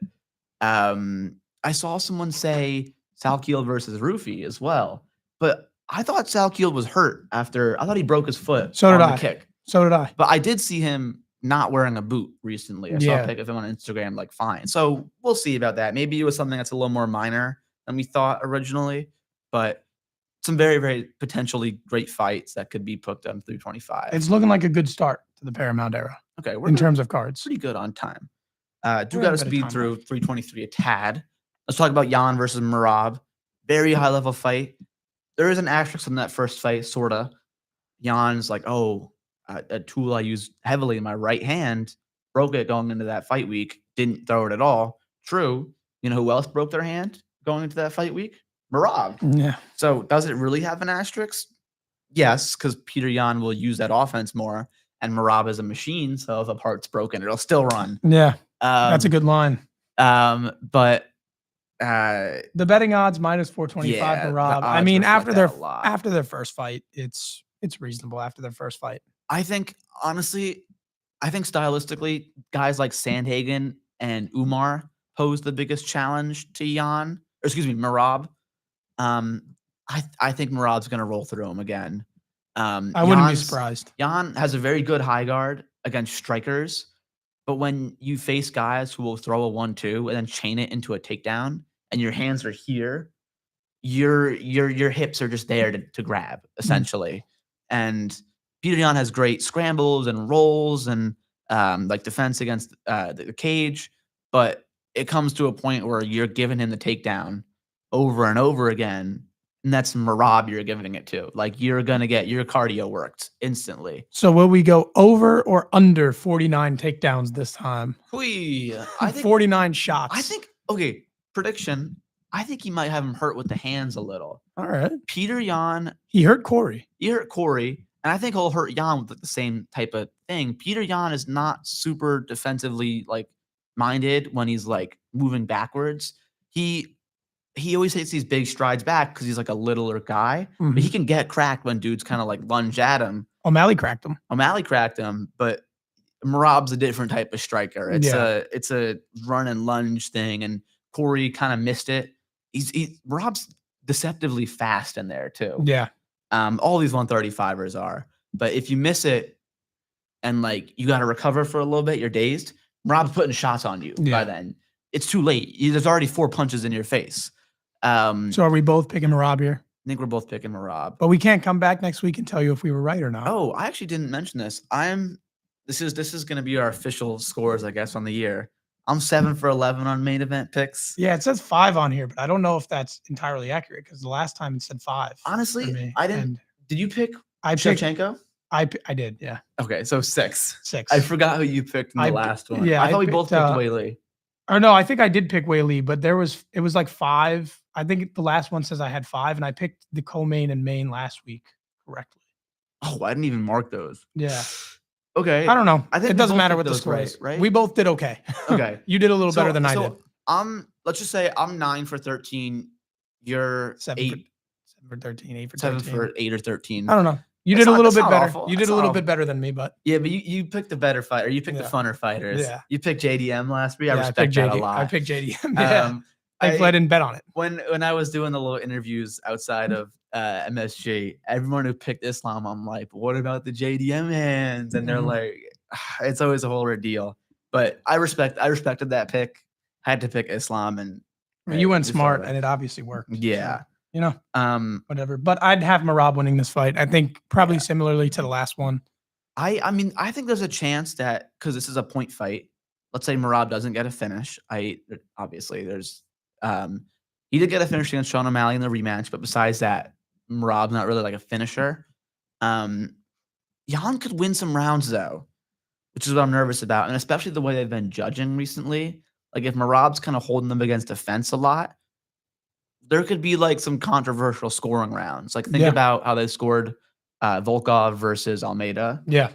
I saw someone say Saukield versus Rufy as well. But I thought Saukield was hurt after. I thought he broke his foot. So did I. The kick. So did I. But I did see him not wearing a boot recently. I saw a pic of him on Instagram, like fine. So we'll see about that. Maybe it was something that's a little more minor than we thought originally, but some very, very potentially great fights that could be put on 325. It's looking like a good start to the Paramount era. Okay, in terms of cards, pretty good on time. Do got to speed through 323 a tad. Let's talk about Jan versus Merab. Very high level fight. There is an asterisk on that first fight, sorta. Jan's like, a tool I use heavily in my right hand, broke it going into that fight week, didn't throw it at all. True. You know who else broke their hand going into that fight week? Merab. Yeah. So does it really have an asterisk? Yes, because Peter Yan will use that offense more, and Merab is a machine, so if a part's broken, it'll still run. Yeah. That's a good line. But the betting odds -425 Merab. I mean, after their first fight, it's reasonable after their first fight. I think, honestly, stylistically, guys like Sandhagen and Umar pose the biggest challenge to Merab. I think Merab's going to roll through him again. I wouldn't be surprised. Jan has a very good high guard against strikers, but when you face guys who will throw a 1-2 and then chain it into a takedown, and your hands are here, your hips are just there to grab, essentially. And Peter Yan has great scrambles and rolls and like defense against the cage, but it comes to a point where you're giving him the takedown over and over again, and that's Merab you're giving it to. Like, you're going to get your cardio worked instantly. So will we go over or under 49 takedowns this time? I think 49 shots. I think, okay, prediction. I think he might have him hurt with the hands a little. All right. Peter Yan. He hurt Corey. And I think he'll hurt Yan with the same type of thing. Peter Yan is not super defensively like minded when he's like moving backwards. He always takes these big strides back because he's like a littler guy. Mm-hmm. But he can get cracked when dudes kind of like lunge at him. O'Malley cracked him. But Merab's a different type of striker. It's a run and lunge thing, and Corey kind of missed it. Merab's deceptively fast in there too. Yeah. All these 135ers are. But if you miss it and like you got to recover for a little bit, you're dazed, Merab's putting shots on you by then. It's too late. There's already 4 punches in your face. So are we both picking Merab here? I think we're both picking Merab. But we can't come back next week and tell you if we were right or not. Oh, I actually didn't mention this. This is going to be our official scores, I guess, on the year. I'm 7 for 11 on main event picks. Yeah, it says 5 on here, but I don't know if that's entirely accurate because the last time it said 5. Honestly, I didn't. Did you pick Shevchenko? I did, yeah. Okay, so 6. 6. I forgot who you picked in the last one. Yeah, I thought we both picked Weili. Or no, I think I did pick Weili, but it was like 5. I think the last one says I had 5, and I picked the co-main and main last week correctly. Oh, I didn't even mark those. Yeah. Okay. I don't know. I think it doesn't matter what the score is, right? We both did okay. Okay. You did a little better than I did. Let's just say I'm 9 for 13. You're 7 8. for 13, 8 for 7 13. for 8 or 13. I don't know. You That's did a not- little that's bit not better. awful. You That's did a not little awful. bit better than me, but Yeah, but you picked the better fighter. You picked the Yeah. funner fighters. Yeah. You picked JDM last year. I yeah, I respect picked that a JD. lot. I picked JDM. Yeah. Thankfully, I didn't bet on it. When I was doing the little interviews outside of MSG, everyone who picked Islam, I'm like, but what about the JDM hands? And they're Mhm. like, it's always a whole ordeal. But I respected that pick. Had to pick Islam, and I mean, you went we smart, fell and it obviously worked. yeah. So, you know, – whatever. But I'd have Marab winning this fight. I think probably Yeah. similarly to the last one. I mean, I think there's a chance that because this is a point fight, let's say Marab doesn't get a finish. Obviously there's he did get a finish against Sean O'Malley in the rematch, but besides that, Marab's not really like a finisher. Jan could win some rounds though, which is what I'm nervous about, and especially the way they've been judging recently. Like if Marab's kind of holding them against the fence a lot, there could be like some controversial scoring rounds. Like think Yeah. about how they scored Volkov versus Almeida. Yeah.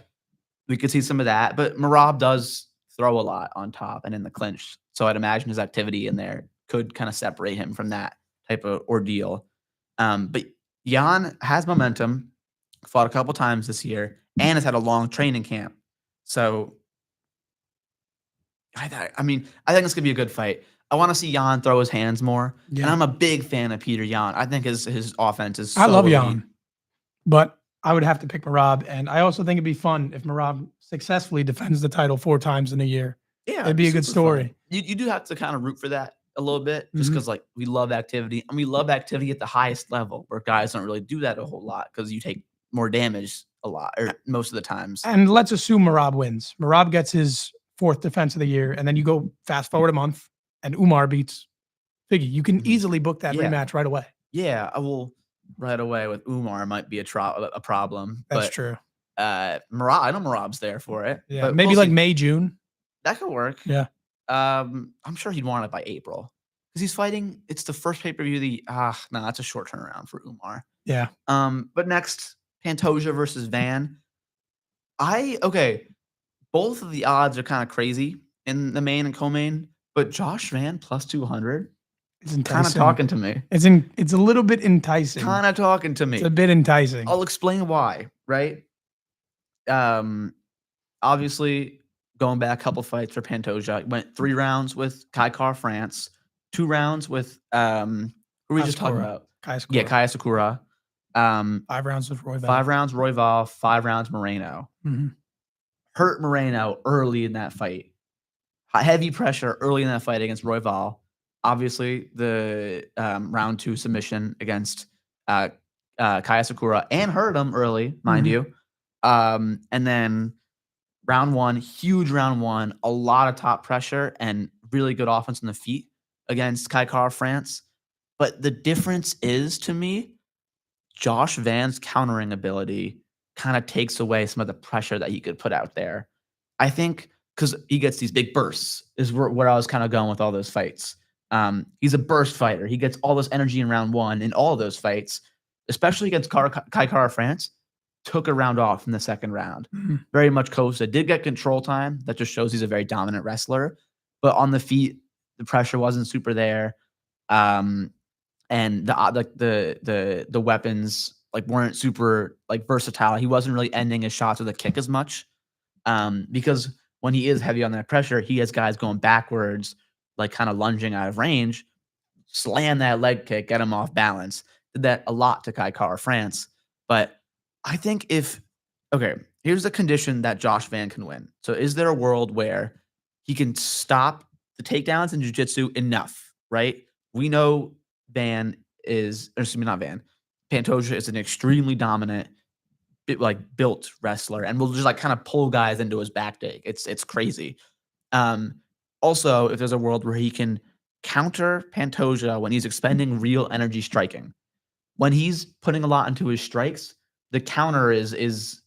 We could see some of that, but Marab does throw a lot on top and in the clinch. So I'd imagine his activity in there could kind of separate him from that type of ordeal. But Jan has momentum, fought a couple times this year, and has had a long training camp. So I think it's gonna be a good fight. I want to see Jan throw his hands more, and Yeah. I'm a big fan of Peter Jan. I think his offense is. I love elite. Jan, but I would have to pick Marab, and I also think it'd be fun if Marab successfully defends the title 4 times in a year. Yeah, It'd be a good super fun. story. You do have to kind of root for that a little bit, just Mhm. because like we love activity, and we love activity at the highest level where guys don't really do that a whole lot because you take more damage a lot or most of the times. And let's assume Marab wins. Marab gets his 4th defense of the year, and then you go fast forward a month, and Umar beats Figgy. You can Mhm. easily book that Yeah. rematch right away. Yeah, I will right away with Umar might be a problem. That's but, true. Marab, I know Marab's there for it. Yeah, but maybe we'll like see. May, June. That could work. Yeah. I'm sure he'd want it by April because he's fighting. It's the first pay per view. No, that's a short turnaround for Umar. Yeah. But next, Pantoja versus Van. Both of the odds are kind of crazy in the main and co-main, but Josh Van plus 200 It's kind enticing. of talking to me. It's a little bit enticing. Kind of talking to me. It's a bit enticing. I'll explain why, right? Obviously, going back a couple fights for Pantoja, went 3 rounds with Kai Kara France, 2 rounds with who were we just talking about? Kaya Kaya Sakura. 5 rounds with Roy. 5 rounds Royval, 5 rounds Moreno. Mhm. Hurt Moreno early in that fight. Heavy pressure early in that fight against Royval. Obviously, the round 2 submission against Kaya Sakura and hurt him early, mind you. And then round 1, huge round 1, a lot of top pressure and really good offense on the feet against Kai Kara France. But the difference is, to me, Josh Van's countering ability kind of takes away some of the pressure that he could put out there. I think because he gets these big bursts is where I was kind of going with all those fights. He's a burst fighter. He gets all this energy in round 1 in all of those fights, especially against Kai Kara France. Took a round off in the second round. Mhm. Very much coasted. Did get control time. That just shows he's a very dominant wrestler. But on the feet, the pressure wasn't super there. And the weapons like weren't super like versatile. He wasn't really ending his shots with a kick as much. Because when he is heavy on that pressure, he has guys going backwards, like kind of lunging out of range, slam that leg kick, get him off balance. Did that a lot to Kai Kara France. But I think here's the condition that Josh Van can win. So is there a world where he can stop the takedowns in jiu-jitsu enough, right? We know Pantoja is an extremely dominant, built wrestler and will just like kind of pull guys into his back take. It's crazy. Also, if there's a world where he can counter Pantoja when he's expending real energy striking, when he's putting a lot into his strikes, the counter is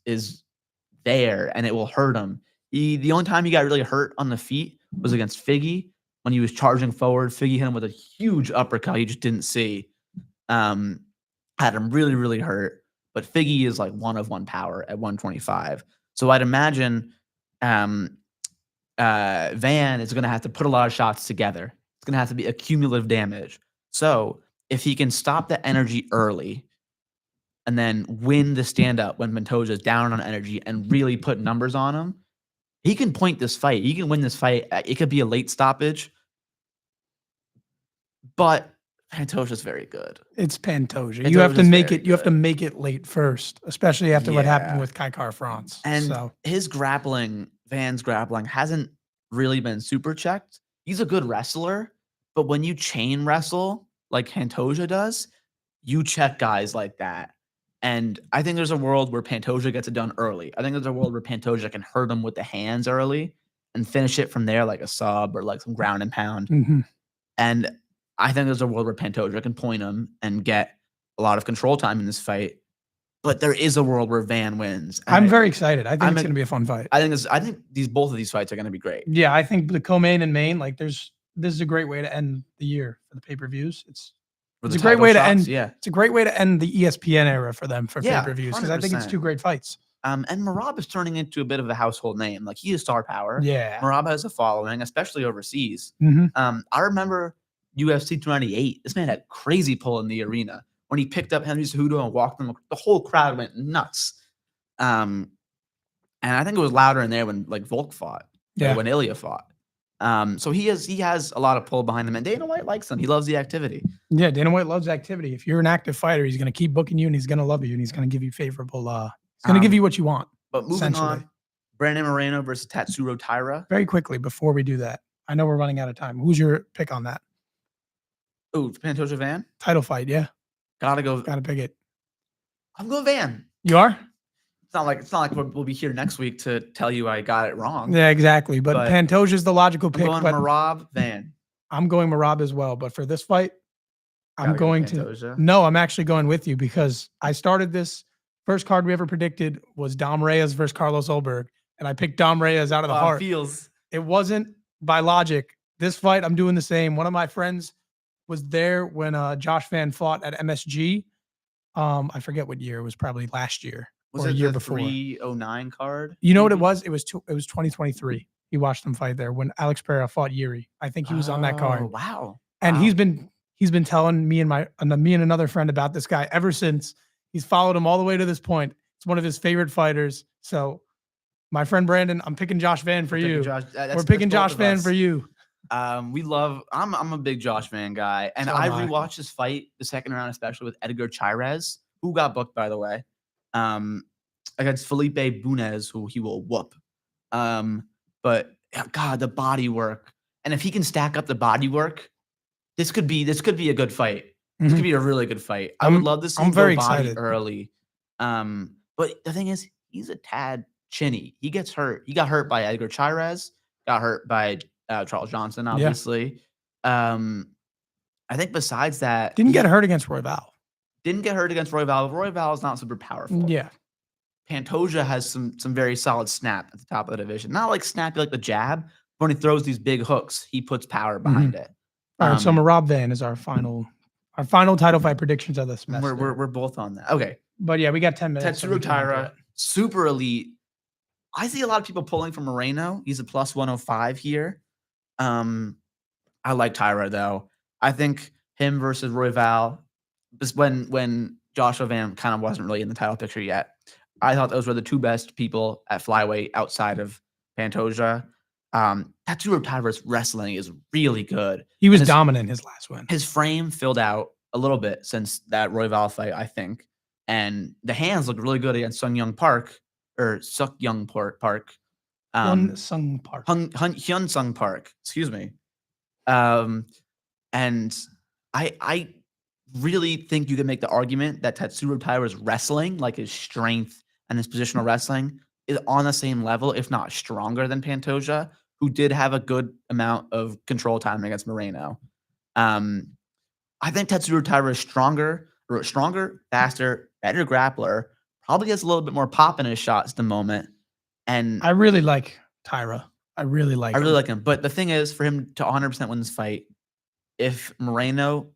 there and it will hurt him. The only time he got really hurt on the feet was against Figgy when he was charging forward. Figgy hit him with a huge uppercut he just didn't see. Had him really, really hurt. But Figgy is like 1 of 1 power at 125. So I'd imagine Van is going to have to put a lot of shots together. It's going to have to be a cumulative damage. So if he can stop the energy early, and then win the stand-up when Pantoja is down on energy and really put numbers on him, he can point this fight. He can win this fight. It could be a late stoppage, but Pantoja's very good. It's Pantoja. You have to Pantoja's make very it. You have to good. make it late first, especially after what happened Yeah. with Kai France. And So his grappling, Van's grappling, hasn't really been super checked. He's a good wrestler, but when you chain wrestle like Pantoja does, you check guys like that. And I think there's a world where Pantoja gets it done early. I think there's a world where Pantoja can hurt him with the hands early and finish it from there like a sub or like some ground and pound. mhm. And I think there's a world where Pantoja can point him and get a lot of control time in this fight. But there is a world where Van wins. And I'm very excited. I think I'm it's a- going to be a fun fight. I think both of these fights are going to be great. Yeah, I think the co-main and main, like this is a great way to end the year for the pay-per-views. It's For a the great title way to shots, end. yeah. It's a great way to end the ESPN era for them for Yeah, pay-per-views because I think it's 100%. two great fights. And Merab is turning into a bit of a household name. Like he is star power. Yeah. Merab has a following, especially overseas. Mhm. I remember UFC 298. This man had crazy pull in the arena when he picked up Henry Cejudo and walked him. The whole crowd went nuts. And I think it was louder in there when like Volk fought. Yeah. When Ilya fought. So he has a lot of pull behind him, and Dana White likes him. He loves the activity. Yeah, Dana White loves activity. If you're an active fighter, he's going to keep booking you and he's going to love you and he's going to give you favorable he's going to give you what you want. But moving Essentially. on, Brandon Moreno versus Tatsuro Taira. Very quickly before we do that. I know we're running out of time. Who's your pick on that? Oh, Pantoja Van. Title fight, yeah. Gotta go. Got to pick it. I'm going Van. You are? It's not like we'll be here next week to tell you I got it wrong. Yeah, exactly. But Pantoja's the logical I'm pick. going But Merab Van. I'm going Merab as well. But for this fight, I'm Gotta go going to. Pantoja. No, I'm actually going with you because I started this first card we ever predicted was Dom Reyes versus Carlos Ulberg. And I picked Dom Reyes out of the heart. Feels. It wasn't by logic. This fight, I'm doing the same. One of my friends was there when Josh Van fought at MSG. I forget what year. It was probably last year Was or it a year the before. 309 card? You know what it maybe? was? It was 2023. He watched them fight there when Alex Pereira fought Yuri. I think he was on that Oh, card. wow. And Wow. he's been telling me and another friend about this guy ever since. He's followed him all the way to this point. It's one of his favorite fighters. So my friend Brandon, I'm picking Josh Van for you. We're picking Josh Van for you. I'm a big Josh Van guy, and So I am I. rewatched this fight, the second round, especially with Edgar Chairez, who got booked, by the way, against Felipe Bunez, who he will whoop. But God, the body work, and if he can stack up the body work, this could be a good fight. This could be a really good fight. I would love to see I'm him go very body excited. early. But the thing is, he's a tad chinny. He gets hurt. He got hurt by Edgar Chairez. Got hurt by Charles Johnson, obviously. I think besides that, Didn't get hurt against Royval. Didn't get hurt against Royval. Royval is not super powerful. Yeah. Pantoja has some very solid snap at the top of the division. Not like snappy like the jab, but when he throws these big hooks, he puts power behind it. All right, so Merab Van is our final title fight predictions of this semester. We're both on that. Okay. But yeah, we got 10 minutes. so we Tatsuro can do Taira, it. super elite. I see a lot of people pulling for Moreno. He's a plus 105 here. I like Taira though. I think him versus Royval, just when Joshua Van kind of wasn't really in the title picture yet. I thought those were the two best people at flyweight outside of Pantoja. Tatsuro Taira's wrestling is really good. He was dominant his last win. His frame filled out a little bit since that Royval fight, I think. And the hands look really good against Sung Young Park. Hyun Sung Park. Hyun Sung Park, excuse me. And I really think you can make the argument that Tatsuro Taira's wrestling, like his strength and his positional wrestling, is on the same level, if not stronger than Pantoja, who did have a good amount of control time against Moreno. I think Tatsuro Taira is stronger, faster, better grappler, probably has a little bit more pop in his shots at the moment. And I really like Taira. I really like him. But the thing is, for him to 100% win this fight, if Moreno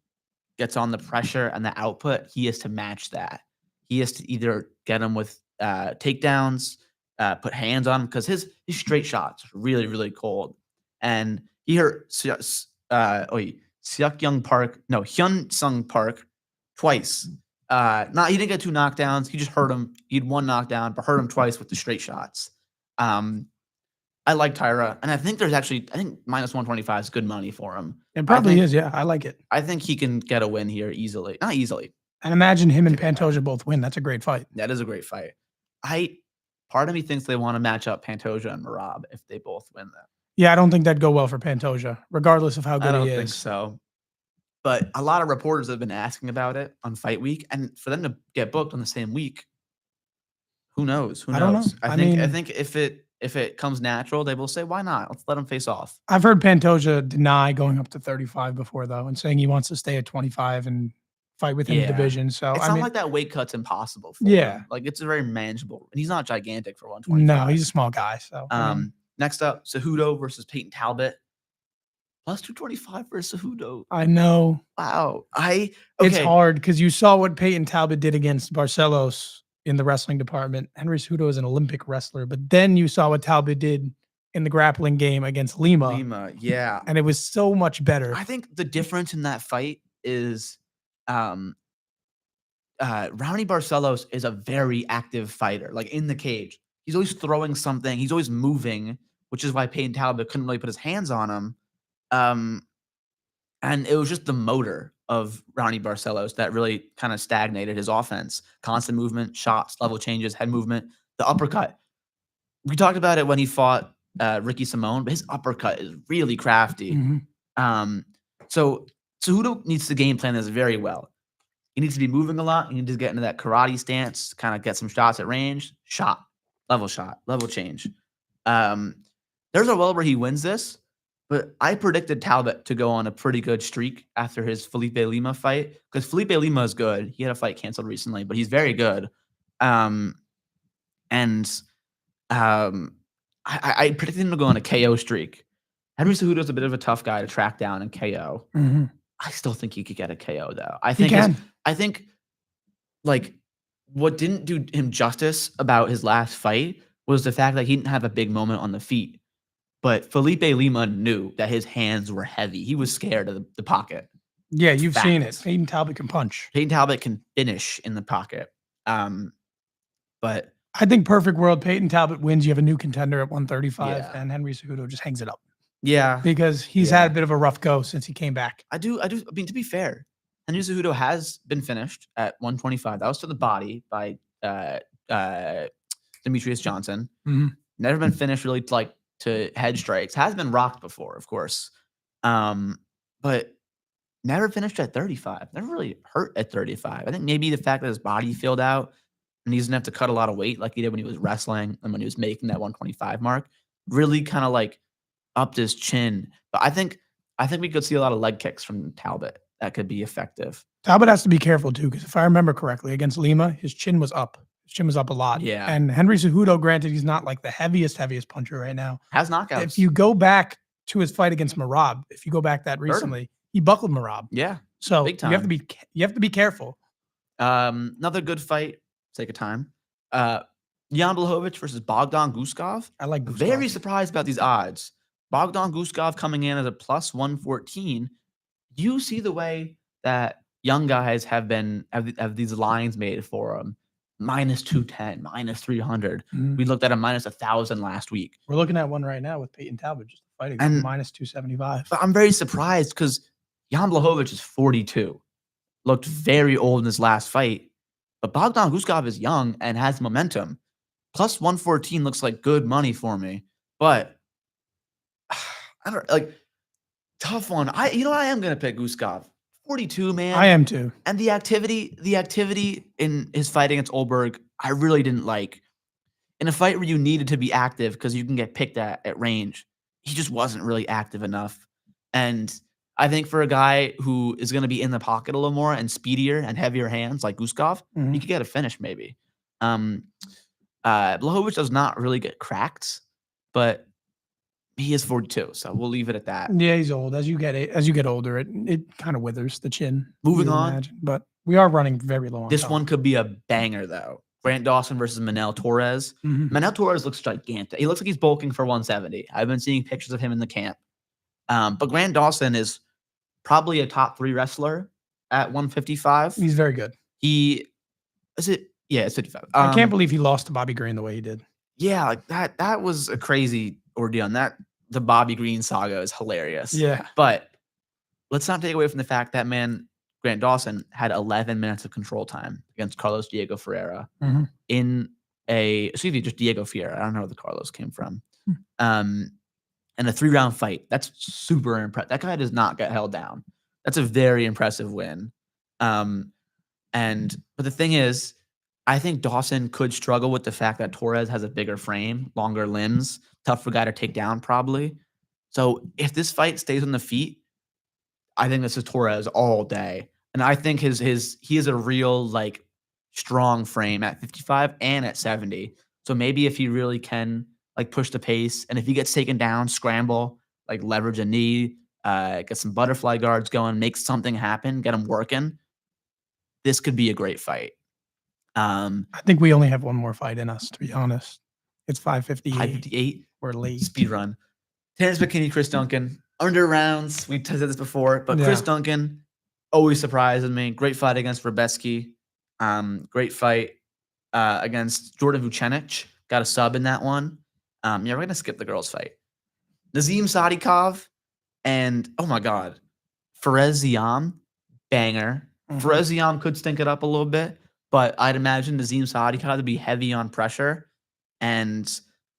gets on the pressure and the output, he has to match that. He has to either get him with takedowns, put hands on him, because his straight shots are really, really cold. And he hurt Hyun Sung Park twice He didn't get 2 knockdowns. He just hurt him. He had 1 knockdown, but hurt him twice with the straight shots. I like Tyra, and I think minus 125 is good money for him. It probably is. Yeah, I like it. I think he can get a win here easily. Not easily. And imagine him and Pantoja both win. That's a great fight. That is a great fight. Part of me thinks they want to match up Pantoja and Merab if they both win that. Yeah, I don't think that'd go well for Pantoja, regardless of how good he is. I don't think so. But a lot of reporters have been asking about it on Fight Week, and for them to get booked on the same week, who knows? Who knows? I don't know. I think if it comes natural, they will say, why not? Let's let them face off. I've heard Pantoja deny going up to 35 before, though, and saying he wants to stay at 25 and fight within the division. So it's not like that weight cut's impossible for him. Like, it's very manageable. And he's not gigantic for 125. No, he's a small guy. So next up, Cejudo versus Peyton Talbot. Plus 225 for Cejudo. I know. Wow. It's hard because you saw what Peyton Talbot did against Barcelos in the wrestling department. Henry Cejudo is an Olympic wrestler, but then you saw what Talbot did in the grappling game against Lima. Yeah. And it was so much better. I think the difference in that fight is Raoni Barcelos is a very active fighter, like in the cage. He's always throwing something. He's always moving, which is why Peyton Talbot couldn't really put his hands on him. And it was just the motor of Raoni Barcelos that really kind of stagnated his offense. Constant movement, shots, level changes, head movement, the uppercut. We talked about it when he fought Ricky Simone, but his uppercut is really crafty. So Cejudo needs to game plan this very well. He needs to be moving a lot. He needs to get into that karate stance, kind of get some shots at range, level change. There's a well where he wins this. But I predicted Talbot to go on a pretty good streak after his Felipe Lima fight because Felipe Lima is good. He had a fight canceled recently, but he's very good. I predicted him to go on a KO streak. Henry Cejudo is a bit of a tough guy to track down and KO. I still think he could get a KO though. I think like what didn't do him justice about his last fight was the fact that he didn't have a big moment on the feet. But Felipe Lima knew that his hands were heavy. He was scared of the pocket. Yeah, you've seen it. Peyton Talbot can punch. Peyton Talbot can finish in the pocket. But I think perfect world, Peyton Talbot wins. You have a new contender at 135, and Henry Cejudo just hangs it up. Yeah. Because he's had a bit of a rough go since he came back. I mean, to be fair, Henry Cejudo has been finished at 125. That was to the body by Demetrius Johnson. Never been finished really to head strikes. Has been rocked before, of course. But never finished at 35. Never really hurt at 35. I think maybe the fact that his body filled out and he doesn't have to cut a lot of weight like he did when he was wrestling and when he was making that 125 mark really kind of like upped his chin. But I think we could see a lot of leg kicks from Talbot that could be effective. Talbot has to be careful too, because if I remember correctly, against Lima, his chin was up. His chin was up a lot. Yeah. And Henry Cejudo, granted, he's not like the heaviest puncher right now. Has knockouts. If you go back to his fight against Merab, if you go back that recently, he buckled Merab. Yeah. So big time. you have to be careful. Another good fight, sake of time. Jan Blachowicz versus Bogdan Guskov. I like Guskov. Very surprised about these odds. Bogdan Guskov coming in as a plus 114. You see the way that young guys have these lines made for them. Minus 210, minus 300. We looked at a minus 1,000 last week. We're looking at one right now with Peyton Talbot just fighting and minus 275. But I'm very surprised because Jan Blachowicz is 42. Looked very old in his last fight. But Bogdan Guskov is young and has momentum. Plus 114 looks like good money for me. But I don't tough one. I am gonna pick Guskov. 42, man. I am too. And the activity in his fight against Olberg, I really didn't like. In a fight where you needed to be active because you can get picked at range, he just wasn't really active enough. And I think for a guy who is going to be in the pocket a little more and speedier and heavier hands like Guskov, he could get a finish maybe. Blachowicz does not really get cracked, but he is 42, so we'll leave it at that. Yeah, he's old. As you get older, it kind of withers the chin. Moving on, but we are running very low. This one could be a banger though. Grant Dawson versus Manel Torres. Manel Torres looks gigantic. He looks like he's bulking for 170. I've been seeing pictures of him in the camp. But Grant Dawson is probably a top 3 wrestler at 155. He's very good. He is it? Yeah, it's 55. I can't believe he lost to Bobby Green the way he did. Yeah, like that was a crazy ordeal. And the Bobby Green saga is hilarious. Yeah. But let's not take away from the fact that Grant Dawson had 11 minutes of control time against Carlos Diego Ferreira in just Diego Ferreira. I don't know where the Carlos came from. And a 3-round fight. That's super impressive. That guy does not get held down. That's a very impressive win. But the thing is, I think Dawson could struggle with the fact that Torres has a bigger frame, longer limbs, tougher guy to take down probably. So if this fight stays on the feet, I think this is Torres all day. And I think he is a real like strong frame at 55 and at 70. So maybe if he really can like push the pace, and if he gets taken down, scramble, like leverage a knee, get some butterfly guards going, make something happen, get him working, this could be a great fight. I think we only have one more fight in us, to be honest. It's 5:58. 5:58. We're late. Speed run. Terrence McKinney, Chris Duncan. Under rounds. We've said this before, but Chris Duncan always surprises me. Great fight against Verbeski. Great fight against Jordan Vucenic. Got a sub in that one. We're going to skip the girls' fight. Nazim Sadikov and, oh my God, Fares Ziam, banger. Fares Ziam could stink it up a little bit, but I'd imagine Nazim Sadikov to be heavy on pressure. And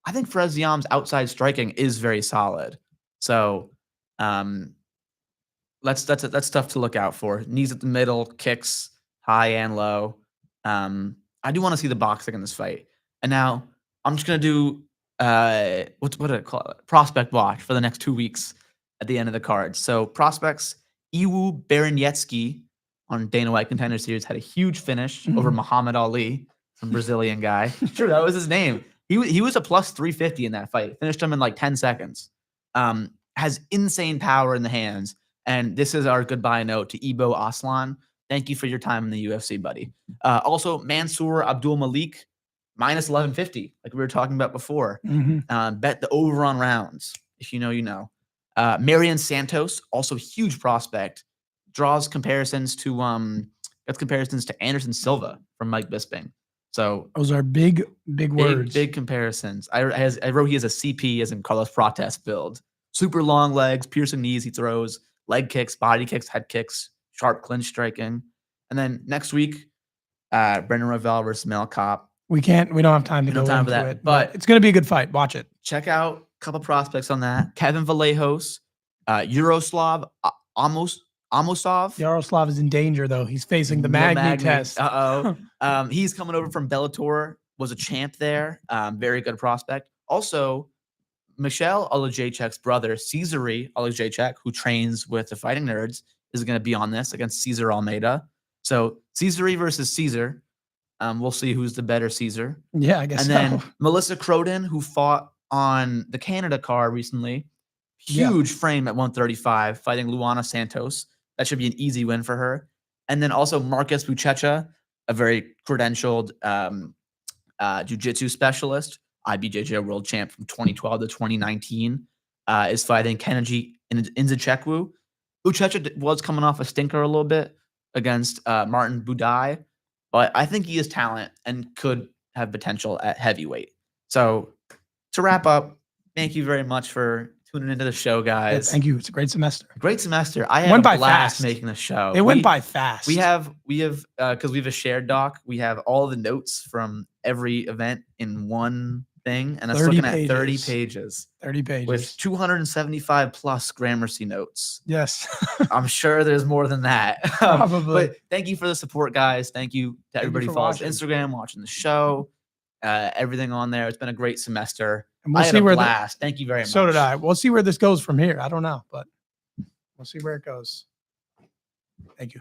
I think Fares Ziam's outside striking is very solid. So that's tough to look out for. Knees at the middle, kicks high and low. I do want to see the boxing in this fight. And now I'm just going to do what do I call it? Prospect watch for the next 2 weeks at the end of the card. So prospects, Iwu Berenyetsky on Dana White Contender Series had a huge finish over Muhammad Ali, some Brazilian guy. Sure, that was his name. He was a plus 350 in that fight. Finished him in like 10 seconds. Has insane power in the hands. And this is our goodbye note to Ibo Aslan. Thank you for your time in the UFC, buddy. Also, Mansour Abdul Malik, minus 1150, like we were talking about before. Bet the over on rounds. If you know, you know. Marion Santos, also huge prospect, draws comparisons to Anderson Silva from Mike Bisping. So those are big words. Big comparisons. I wrote he has a CP as in Carlos Prates build. Super long legs, piercing knees he throws, leg kicks, body kicks, head kicks, sharp clinch striking. And then next week, Brendan Royval versus Mel Kopp. We don't have time to go into it, but it's going to be a good fight. Watch it. Check out a couple prospects on that. Kevin Vallejos, Yaroslav Amosov. Yaroslav is in danger, though. He's facing the Magny test. He's coming over from Bellator, was a champ there. Very good prospect. Also, Michelle Olajaychuk's brother, Cesare Olajaychuk, who trains with the Fighting Nerds, is going to be on this against Cesar Almeida. So Cesare versus Caesar. We'll see who's the better Caesar. Yeah, I guess. And then Melissa Croden, who fought on the Canada card recently. Huge frame at 135, fighting Luana Santos. That should be an easy win for her. And then also Marcus Buchecha, a very credentialed jiu-jitsu specialist, IBJJ world champ from 2012 to 2019, is fighting Kennedy Nzechukwu. Buchecha was coming off a stinker a little bit against Martin Budai, but I think he has talent and could have potential at heavyweight. So to wrap up, thank you very much for tuning into the show, guys. Yeah, thank you. It's a great semester. Great semester. I had a blast making the show. It went by fast. We have because we have a shared doc. We have all the notes from every event in one thing, and it's looking at 30 pages. 30 pages with 275 plus Gramercy notes. Yes, I'm sure there's more than that. Probably. But thank you for the support, guys. Thank you to everybody who follows Instagram, watching the show, everything on there. It's been a great semester. And we'll I had a blast. Thank you very much. So did I. We'll see where this goes from here. I don't know, but we'll see where it goes. Thank you.